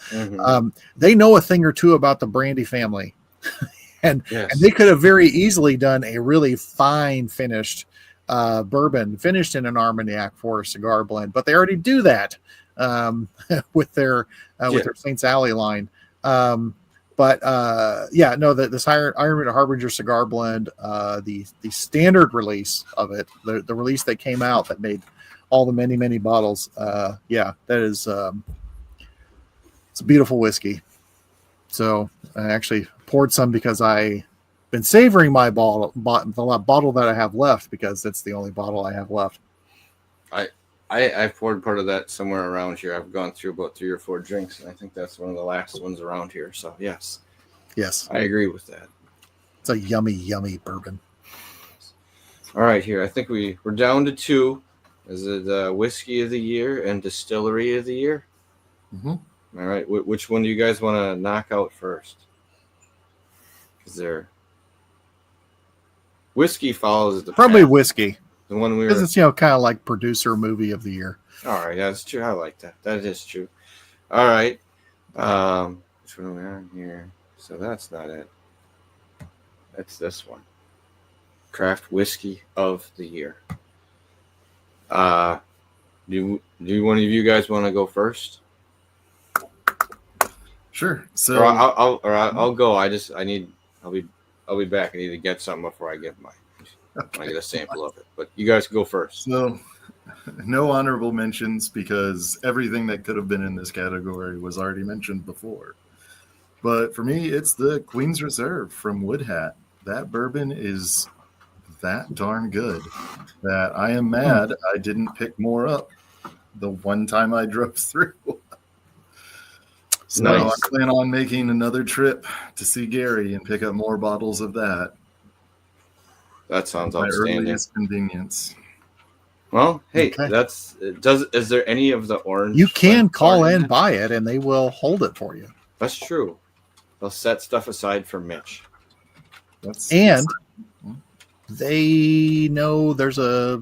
They know a thing or two about the brandy family. And they could have very easily done a really fine finished bourbon finished in an Armagnac for a cigar blend, but they already do that with their Saints Alley line. This Iron Root Harbinger cigar blend, the standard release of it, the release that came out that made all the many bottles. That is it's a beautiful whiskey. So I actually poured some because I've been savoring my bottle that I have left, because that's the only bottle I have left.
I've poured part of that somewhere around here. I've gone through about 3 or 4 drinks, and I think that's one of the last ones around here. So yes, I agree with that.
It's a yummy bourbon.
All right, here I think we're down to 2. Is it whiskey of the year and distillery of the year?
Mm-hmm.
All right, which one do you guys want to knock out first? Because whiskey follows the
probably
path.
Whiskey.
The one we were.
Because it's kind of like producer movie of the year.
All right, that's true. I like that. That is true. All right, which one are we on here? So that's not it. That's this one. Craft whiskey of the year. Do one of you guys want to go first?
Sure. So
I'll go. I'll be back. I need to get something before I give mine.
Okay.
I get a sample of it. But you guys go first.
So no honorable mentions, because everything that could have been in this category was already mentioned before. But for me, it's the Queen's Reserve from Woodhat. That bourbon is that darn good that I am mad I didn't pick more up the one time I drove through. So
Nice.
I plan on making another trip to see Gary and pick up more bottles of that.
That sounds
My
outstanding.
earliest convenience.
Well, hey,
Okay.
Is there any of the orange?
You can
like,
call
orange
in,
it?
buy it, and they will hold it for you.
That's true. They'll set stuff aside for Mitch.
And they know there's the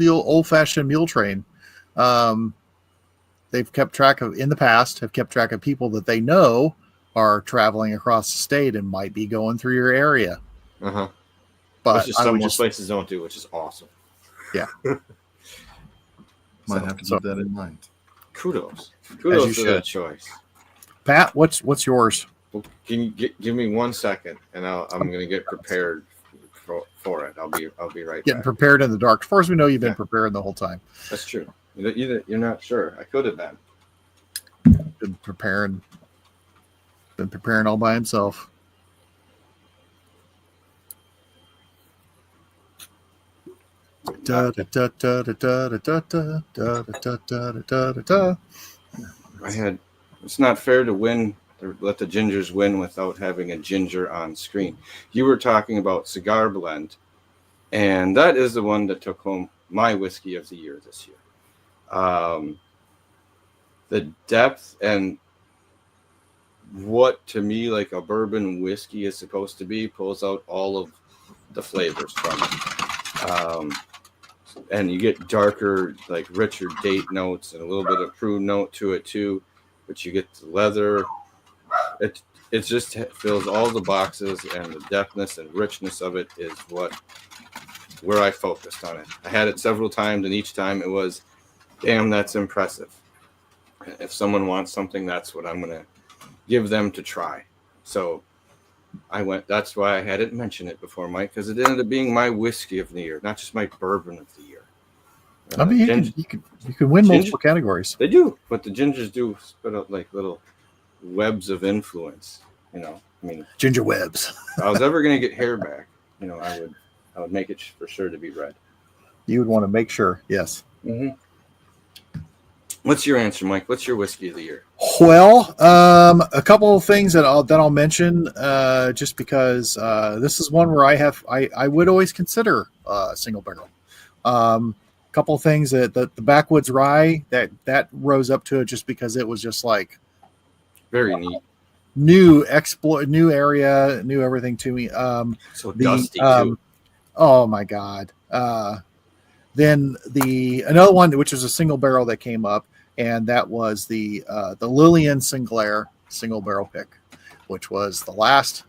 old-fashioned mule train. They've kept track of, in the past, have kept track of people that they know are traveling across the state and might be going through your area.
Uh-huh.
But
Which is some most places don't do, which is awesome.
Yeah.
Might have to keep that in mind.
Kudos
you
to
should.
that choice.
Pat, what's yours?
Well, can you give me 1 second, and I'm going to get prepared for it. I'll be right
Getting
back.
prepared in the dark. As far as we know, you've been preparing the whole time.
That's true. You're not sure. I could have been.
Been preparing all by himself. Da, da, da, da, da, da, da, da, da, da, da, da, da, da.
It's not fair to win or let the gingers win without having a ginger on screen. You were talking about cigar blend, and that is the one that took home my whiskey of the year this year. The depth and what to me like a bourbon whiskey is supposed to be pulls out all of the flavors from it. and you get darker, like richer date notes and a little bit of prune note to it too. But you get the leather. It just fills all the boxes, and the depthness and richness of it is where I focused on it. I had it several times, and each time it was, damn, that's impressive. If someone wants something, that's what I'm going to give them to try. So that's why I hadn't mentioned it before, Mike, because it ended up being my whiskey of the year, not just my bourbon of the year.
I mean, you can win multiple categories.
They do, but the gingers do spit out like little webs of influence. You know, I mean,
ginger webs.
If I was ever going to get hair back, you know, I would make it for sure to be red.
You would want to make sure, yes.
Mm-hmm. What's your answer, Mike? What's your whiskey of the year?
Well, a couple of things that I'll mention, just because this is one where I would always consider single barrel. Couple of things that the backwoods rye that rose up to it just because it was just like
very neat,
new area, new everything to me.
So dusty too.
Oh my God. Then another one, which is a single barrel that came up, and that was the Lillian Sinclair single barrel pick, which was the last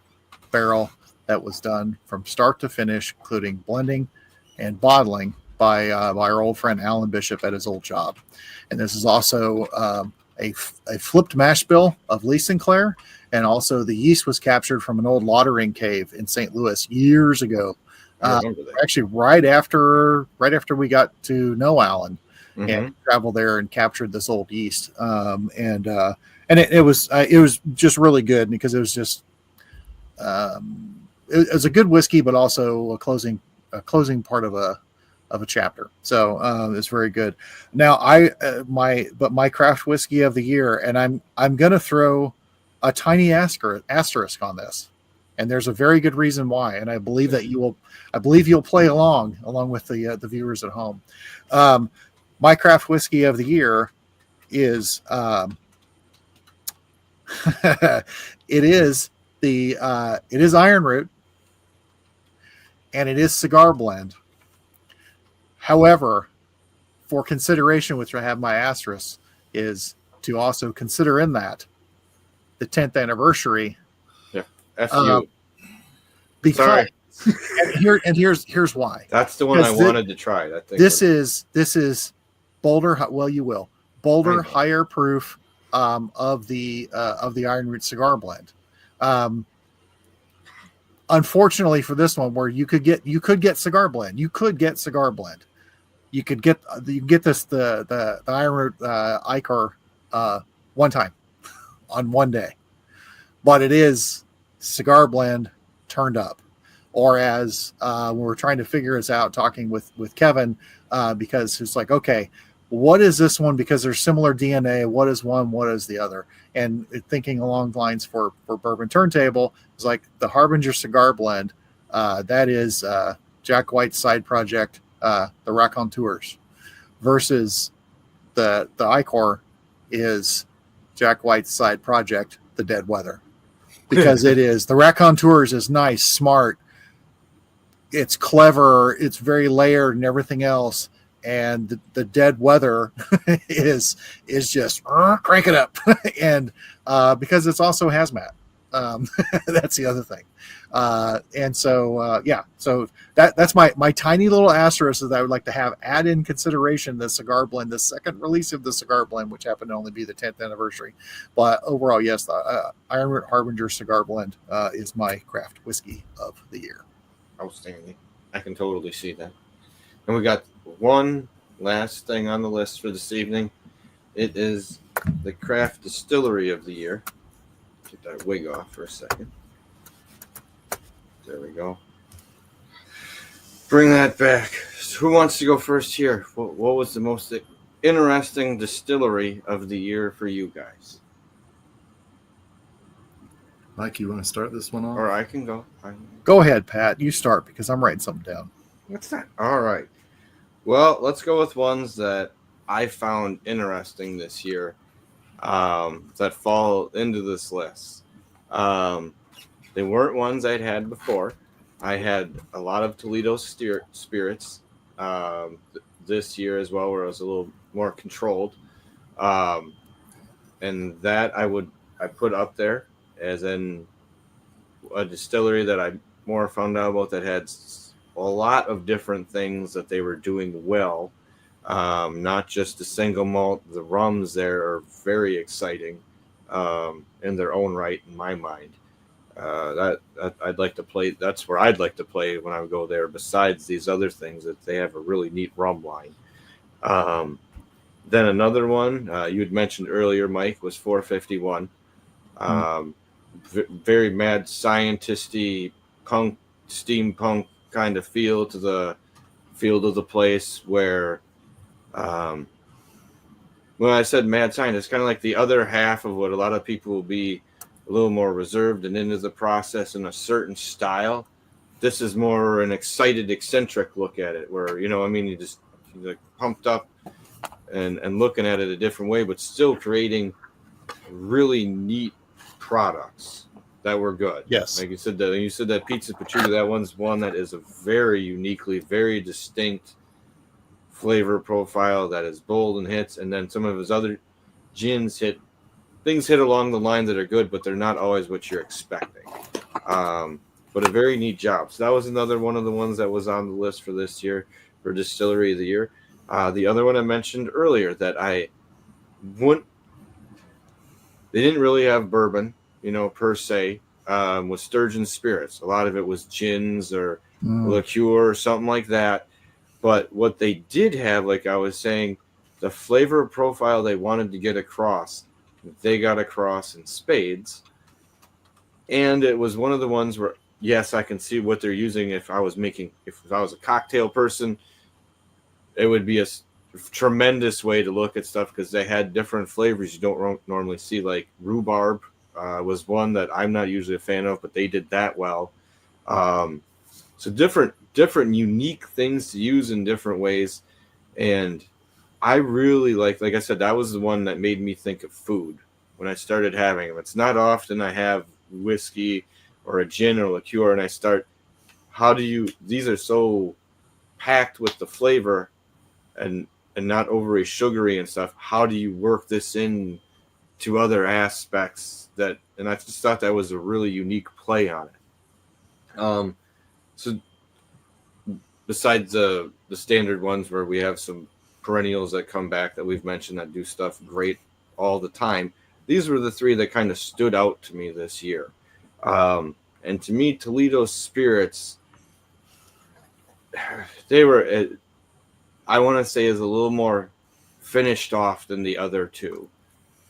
barrel that was done from start to finish, including blending and bottling by our old friend Alan Bishop at his old job. And this is also a flipped mash bill of Lee Sinclair, and also the yeast was captured from an old lautering cave in St. Louis years ago. Actually, right after we got to know Alan, mm-hmm. and traveled there and captured this old yeast, and it was just really good because it was just it was a good whiskey, but also a closing part of a chapter. So it's very good. Now my craft whiskey of the year, and I'm gonna throw a tiny asterisk on this. And there's a very good reason why, and I believe that you'll play along with the viewers at home. My craft whiskey of the year is it is Iron Root, and it is cigar blend. However, for consideration, which I have my asterisk, is to also consider in that the 10th anniversary. Because here's why.
That's the one I wanted to try.
This is Boulder. Well, you will Boulder higher proof of the Iron Root cigar blend. Unfortunately for this one, where you could get cigar blend. You could get this the Iron Root Icar one time on one day, but it is cigar blend turned up, or as when we're trying to figure this out, talking with Kevin, because it's like, okay, what is this one? Because there's similar DNA. What is one? What is the other? And thinking along the lines for Bourbon Turntable is like the Harbinger cigar blend. That is Jack White's side project, the Raconteurs, versus the Icor is Jack White's side project, the Dead Weather. Because it is the Raconteurs is nice, smart, it's clever, it's very layered and everything else, and the Dead Weather is just crank it up, and because it's also hazmat, that's the other thing, and so so that's my tiny little asterisk that I would like to have add in consideration the cigar blend, the second release of the cigar blend, which happened to only be the 10th anniversary, but overall, yes, the Iron Root Harbinger cigar blend is my craft whiskey of the year.
Outstanding. I can totally see that. And we got one last thing on the list for this evening. It is the craft distillery of the year. Get that wig off for a second. There we go. Bring that back. So who wants to go first here? What was the most interesting distillery of the year for you guys?
Mike, you want to start this one off?
Or I can go.
Go ahead, Pat. You start, because I'm writing something down.
What's that? All right. Well, let's go with ones that I found interesting this year that fall into this list. They weren't ones I'd had before. I had a lot of Toledo spirits this year as well, where it was a little more controlled. And that I put up there as in a distillery that I more found out about that had a lot of different things that they were doing well. Not just the single malt, the rums there are very exciting in their own right, in my mind. That I'd like to play. That's where I'd like to play when I go there. Besides these other things, that they have a really neat rum line. Then another one you had mentioned earlier, Mike, was 451. Very mad scientisty, punk, steampunk kind of feel to the place. Where when I said mad scientist, kind of like the other half of what a lot of people will be a little more reserved and into the process in a certain style. This is more an excited, eccentric look at it, where you're like pumped up and looking at it a different way, but still creating really neat products that were good.
Yes.
Like you said that pizza patchouli, that one's one that is a very uniquely, very distinct flavor profile that is bold and hits. And then some of his other gins hit along the line that are good, but they're not always what you're expecting. But a very neat job. So that was another one of the ones that was on the list for this year for Distillery of the Year. The other one I mentioned earlier that they didn't really have bourbon, per se, was Sturgeon Spirits. A lot of it was gins or liqueur or something like that. But what they did have, like I was saying, the flavor profile they wanted to get across, they got across in spades. And it was one of the ones where, yes, I can see what they're using. If I was a cocktail person, it would be a tremendous way to look at stuff, because they had different flavors you don't normally see. Like rhubarb was one that I'm not usually a fan of, but they did that well. So different unique things to use in different ways. And I really like I said, that was the one that made me think of food when I started having them. It's not often I have whiskey or a gin or liqueur and I start, these are so packed with the flavor and not overly sugary and stuff. How do you work this in to other aspects and I just thought that was a really unique play on it. So besides the standard ones where we have some perennials that come back that we've mentioned that do stuff great all the time, these were the three that kind of stood out to me this year. And to me, Toledo Spirits, they were, I want to say, is a little more finished off than the other two.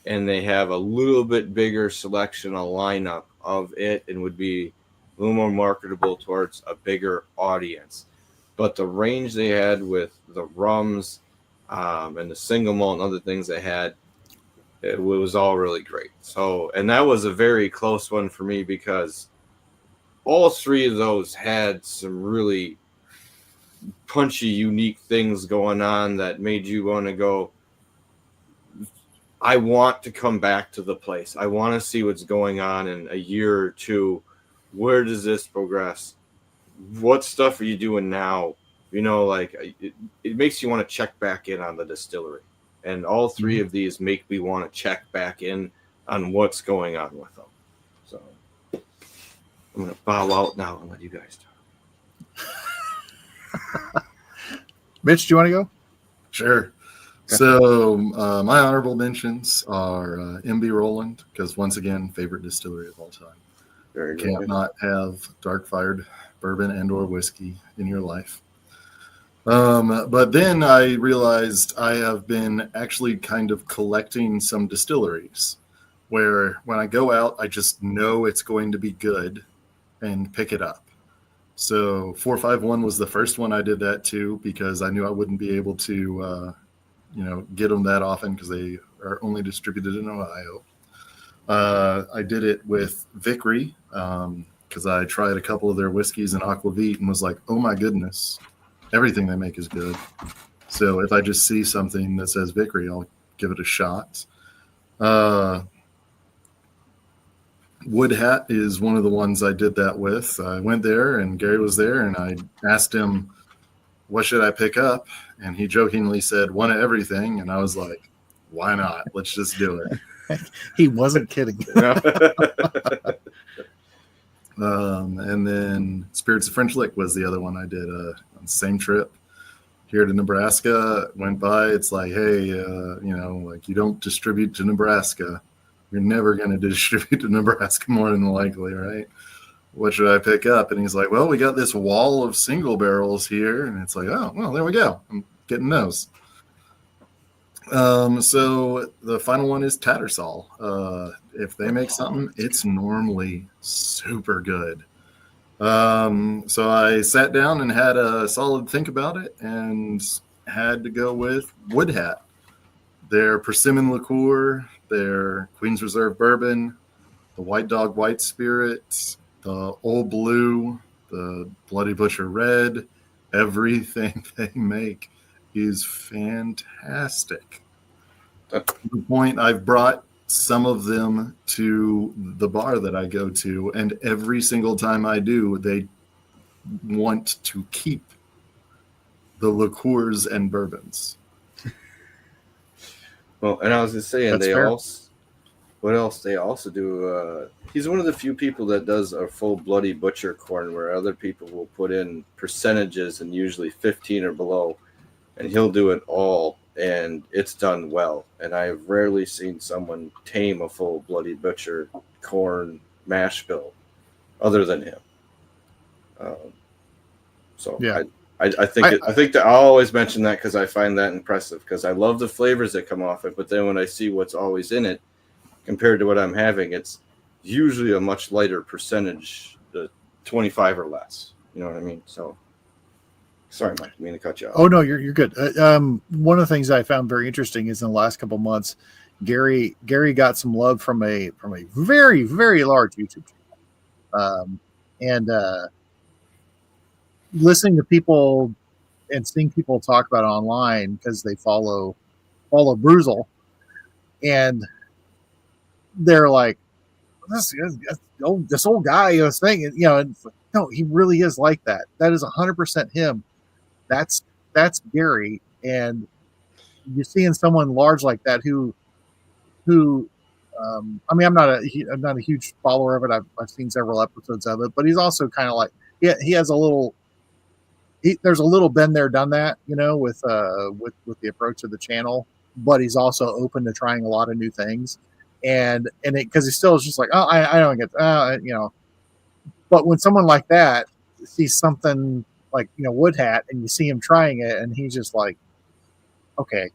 And they have a little bit bigger selection, a lineup of it, and would be a little more marketable towards a bigger audience. But the range they had with the rums and the single malt and other things they had, it was all really great. So, and that was a very close one for me, because all three of those had some really punchy, unique things going on that made you want to go, I want to come back to the place. I want to see what's going on in a year or two. Where does this progress? What stuff are you doing now? It makes you want to check back in on the distillery. And all three of these make me want to check back in on what's going on with them. So I'm going to bow out now and let you guys talk.
Mitch, do you want to go?
Sure. Okay. So my honorable mentions are MB Roland, because once again, favorite distillery of all time.
Very good.
Can't not have dark-fired bourbon and or whiskey in your life. But then I realized I have been actually kind of collecting some distilleries where when I go out, I just know it's going to be good and pick it up. So 451 was the first one I did that to, because I knew I wouldn't be able to, get them that often, because they are only distributed in Ohio. I did it with Vickery, because I tried a couple of their whiskeys in Aquavit and was like, oh my goodness, everything they make is good. So if I just see something that says Vickery, I'll give it a shot. Wood Hat is one of the ones I did that with. I went there and Gary was there, and I asked him, what should I pick up? And he jokingly said, one of everything. And I was like, why not? Let's just do it.
He wasn't kidding.
And then Spirits of French Lick was the other one I did on the same trip here to Nebraska. Went by, it's like, hey, like you don't distribute to Nebraska. You're never going to distribute to Nebraska more than likely, right? What should I pick up? And he's like, well, we got this wall of single barrels here. And it's like, oh, well, there we go. I'm getting those. So the final one is Tattersall. If they make something, it's normally super good. So I sat down and had a solid think about it and had to go with Wood Hat. Their Persimmon liqueur, their Queen's Reserve bourbon, the White Dog White Spirit, the Old Blue, the Bloody Butcher Red, everything they make is fantastic. To the point I've brought some of them to the bar that I go to, and every single time I do, they want to keep the liqueurs and bourbons.
Well, and I was just saying,
That's fair.
What else they also do? He's one of the few people that does a full Bloody Butcher corn, where other people will put in percentages and usually 15 or below, and he'll do it all, and it's done well. And I've rarely seen someone tame a full Bloody Butcher corn mash bill other than him. So
Yeah.
I think that I'll always mention that because I find that impressive, because I love the flavors that come off it, but then when I see what's always in it compared to what I'm having, it's usually a much lighter percentage, 25 or less. You know what I mean? So sorry, Mike, I mean to cut you off.
Oh no, you're good. One of the things I found very interesting is in the last couple of months, Gary got some love from a very, very large YouTube channel, and listening to people and seeing people talk about it online because they follow Bruzel, and they're like, this old guy was saying, and no, he really is like that. That is 100% him. That's Gary, and you're seeing someone large like that who I mean, I'm not a huge follower of it. I've seen several episodes of it, but he's also kind of like, he has a little. There's a little been there, done that, with the approach of the channel, but he's also open to trying a lot of new things, and because he still is just like, oh, I don't get, but when someone like that sees something like Wood Hat, and you see him trying it, and he's just like, okay,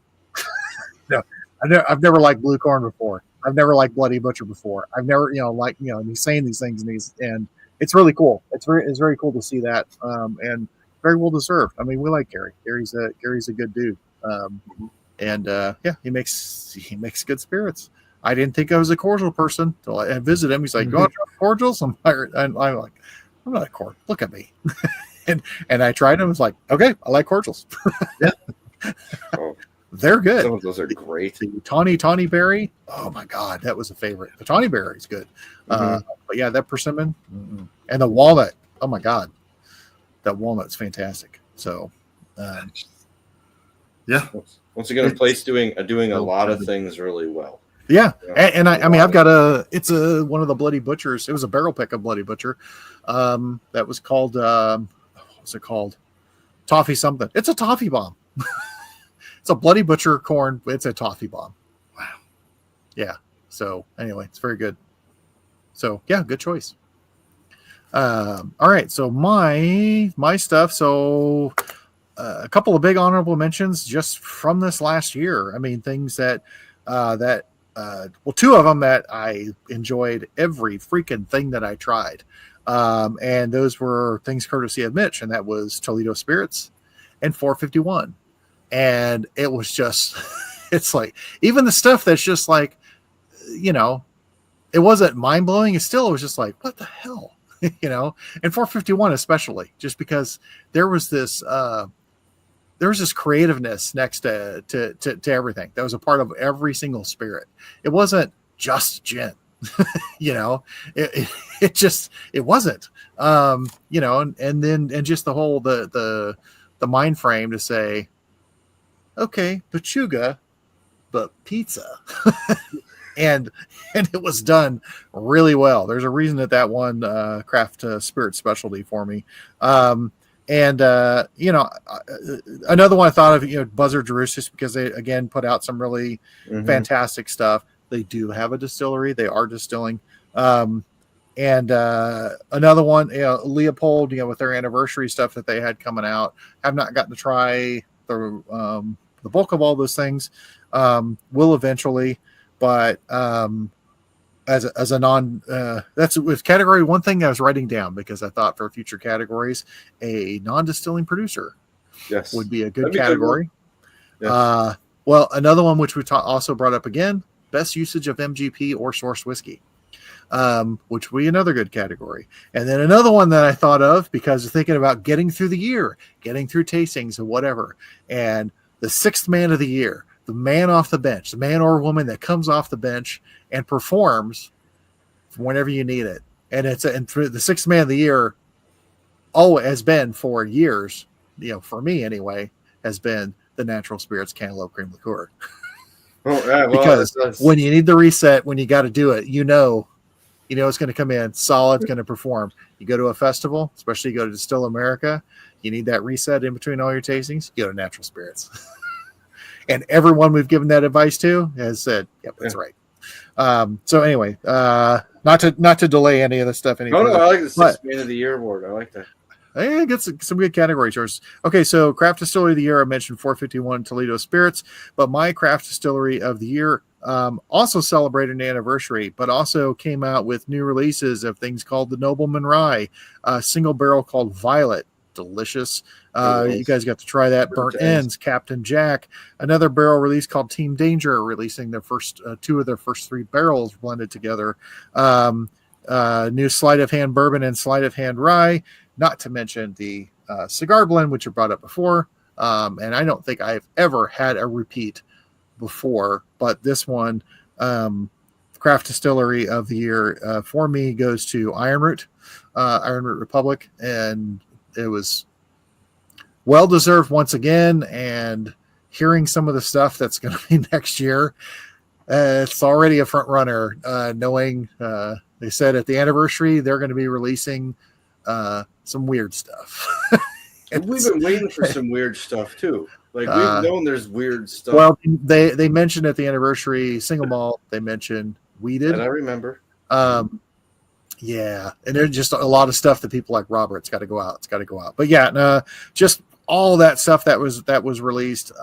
no, I've never liked blue corn before. I've never liked Bloody Butcher before. I've never, and he's saying these things, and it's really cool. It's very cool to see that, and very well deserved. I mean, we like Gary. Gary's a good dude, and he makes good spirits. I didn't think I was a cordial person until I visited him. He's like, "You want to try cordials?" I'm like, "I'm not a cordial. Look at me." and I tried them. I was like, "Okay, I like cordials." Yeah.
Oh,
they're good.
some of those are great.
The Tawny Berry. Oh my God, that was a favorite. The Tawny Berry is good. But yeah, that persimmon and the walnut. Oh my God, that walnut's fantastic. So,
Yeah.
Once again, a place doing a lot of things really well.
Yeah, and I mean, I've got it's one of the Bloody Butchers. It was a barrel pick of Bloody Butcher. That was called, what's it called? Toffee something. It's a toffee bomb. It's a Bloody Butcher corn. It's a toffee bomb. Wow. Yeah. So anyway, it's very good. So yeah, good choice. All right. So my stuff. So a couple of big honorable mentions just from this last year. I mean, things that two of them that I enjoyed every freaking thing that I tried. And those were things courtesy of Mitch, and that was Toledo Spirits and 451. And it was just, it's like, even the stuff that's just like, it wasn't mind blowing. It was just like, what the hell, and 451 especially, just because there was this creativeness next to everything that was a part of every single spirit. It wasn't just gin, it wasn't, and just the whole, the mind frame to say, okay, Pachuga, but pizza. and it was done really well. There's a reason that won craft spirit specialty for me. Another one I thought of, Buzzard Jerusas, because they again put out some really fantastic stuff. They do have a distillery. They are distilling. And another one, Leopold, with their anniversary stuff that they had coming out. Have not gotten to try the bulk of all those things. Will eventually, but as a non, that's with category one thing I was writing down, because I thought for future categories, a non-distilling producer would be a good category. Yes. Well, another one which we also brought up again, best usage of MGP or source whiskey, which would be another good category. And then another one that I thought of, because thinking about getting through the year, getting through tastings and whatever, and the sixth man of the year, the man off the bench, the man or woman that comes off the bench and performs whenever you need it. And and for the sixth man of the year, has been for years, for me anyway, has been the Natural Spirits Cantaloupe Cream Liqueur.
Oh, yeah, well,
because when you need the reset, when you got to do it, it's going to come in solid, going to perform. You go to a festival, especially you go to Distill America, you need that reset in between all your tastings, you go to Natural Spirits. And everyone we've given that advice to has said, yep, that's right. So anyway, not to delay any of this stuff.
No, I like the Sixth Man of the Year award. I like that.
I get some good category choices. Okay, so Craft Distillery of the Year, I mentioned 451 Toledo Spirits, but my Craft Distillery of the Year also celebrated an anniversary, but also came out with new releases of things called the Nobleman Rye, a single barrel called Violet. Delicious. You guys got to try that. Burnt Ends, Captain Jack, another barrel release called Team Danger, releasing their first two of their first three barrels blended together. New Sleight of Hand Bourbon and Sleight of Hand Rye, not to mention the cigar blend, which you brought up before. And I don't think I've ever had a repeat before, but this one, Craft Distillery of the Year for me goes to Iron Root Republic, and it was well deserved once again. And hearing some of the stuff that's going to be next year, it's already a front runner. Knowing they said at the anniversary they're going to be releasing some weird stuff.
We've been waiting for some weird stuff too. Like we've known there's weird stuff.
Well, they mentioned at the anniversary Single Malt. They mentioned Weeded.
And I remember.
Yeah, and there's just a lot of stuff that people like Robert. It's got to go out. It's got to go out. But yeah, just all that stuff that was released.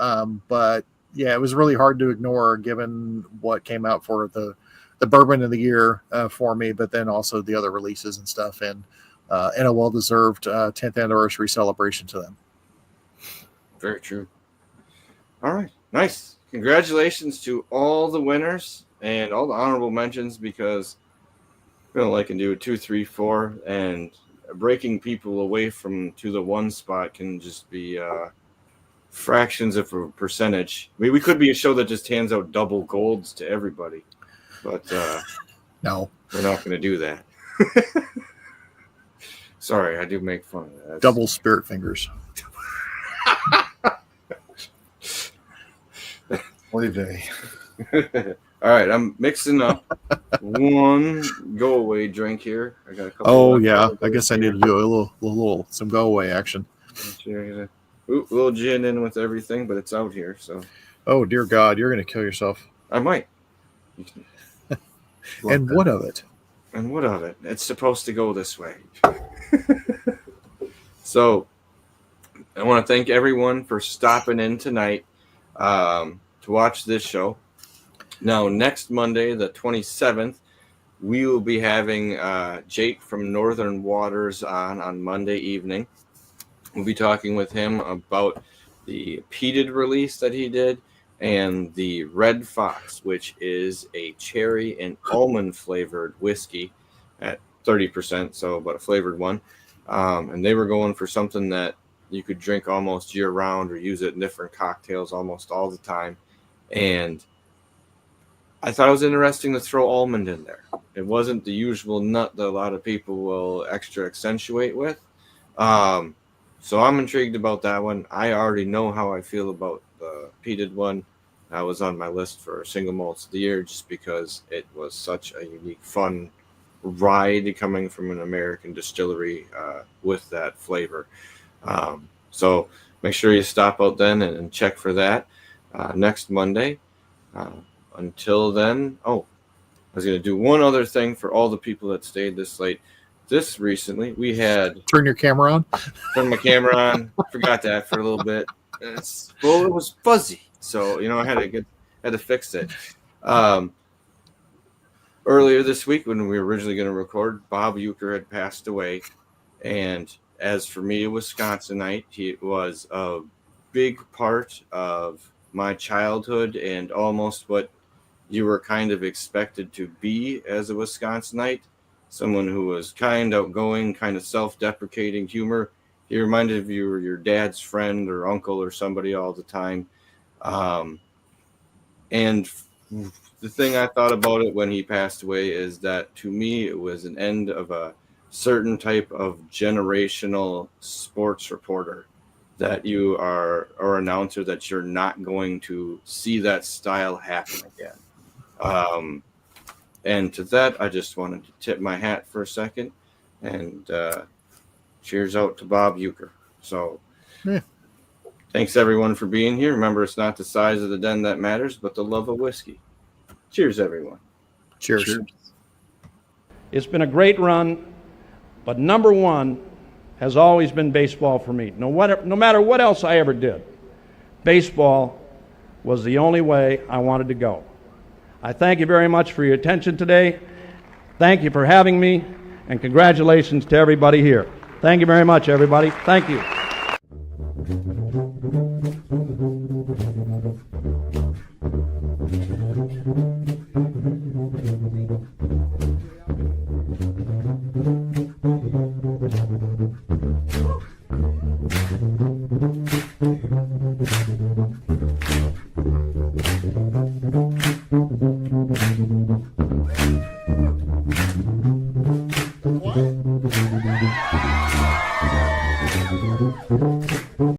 But yeah, it was really hard to ignore given what came out for the Bourbon of the Year for me. But then also the other releases and stuff, and a well-deserved 10th anniversary celebration to them.
Very true. All right, nice. Congratulations to all the winners and all the honorable mentions, because we don't like and do 2, 3, 4, and breaking people away from to the one spot can just be fractions of a percentage. I mean, we could be a show that just hands out double golds to everybody, but
no,
we're not going to do that. Sorry, I do make fun of that.
Double spirit fingers.
Oy vey.
All right, I'm mixing up one go away drink here. I got a couple.
Oh yeah, I guess I need to do a little some go away action.
A little gin in with everything, but it's out here, so.
Oh dear God, you're gonna kill yourself.
I might.
And what of it?
And what of it? It's supposed to go this way. So, I want to thank everyone for stopping in tonight to watch this show. Now, next Monday, the 27th, we will be having Jake from Northern Waters on Monday evening. We'll be talking with him about the peated release that he did and the Red Fox, which is a cherry and almond flavored whiskey at 30%, so about a flavored one. And they were going for something that you could drink almost year round or use it in different cocktails almost all the time. And I thought it was interesting to throw almond in there. It wasn't the usual nut that a lot of people will extra accentuate with. So I'm intrigued about that one. I already know how I feel about the peated one. That was on my list for Single Malts of the Year just because it was such a unique, fun ride coming from an American distillery with that flavor. So make sure you stop out then and check for that next Monday. Until then, I was going to do one other thing for all the people that stayed this late. This recently, we had...
Turn your camera on.
Turn my camera on. Forgot that for a little bit. It was fuzzy. So, I had to fix it. Earlier this week, when we were originally going to record, Bob Euchre had passed away. And as for me, a Wisconsinite, he was a big part of my childhood and almost what you were kind of expected to be as a Wisconsinite. Someone who was kind of outgoing, kind of self-deprecating humor. He reminded of you or your dad's friend or uncle or somebody all the time. And the thing I thought about it when he passed away is that to me, it was an end of a certain type of generational sports reporter that you are, or announcer that you're not going to see that style happen again. And to that, I just wanted to tip my hat for a second and cheers out to Bob Euchre. So thanks everyone for being here. Remember, it's not the size of the den that matters, but the love of whiskey. Cheers, everyone.
Cheers.
It's been a great run, but number one has always been baseball for me. No matter what else I ever did, baseball was the only way I wanted to go. I thank you very much for your attention today. Thank you for having me, and congratulations to everybody here. Thank you very much, everybody. Thank you.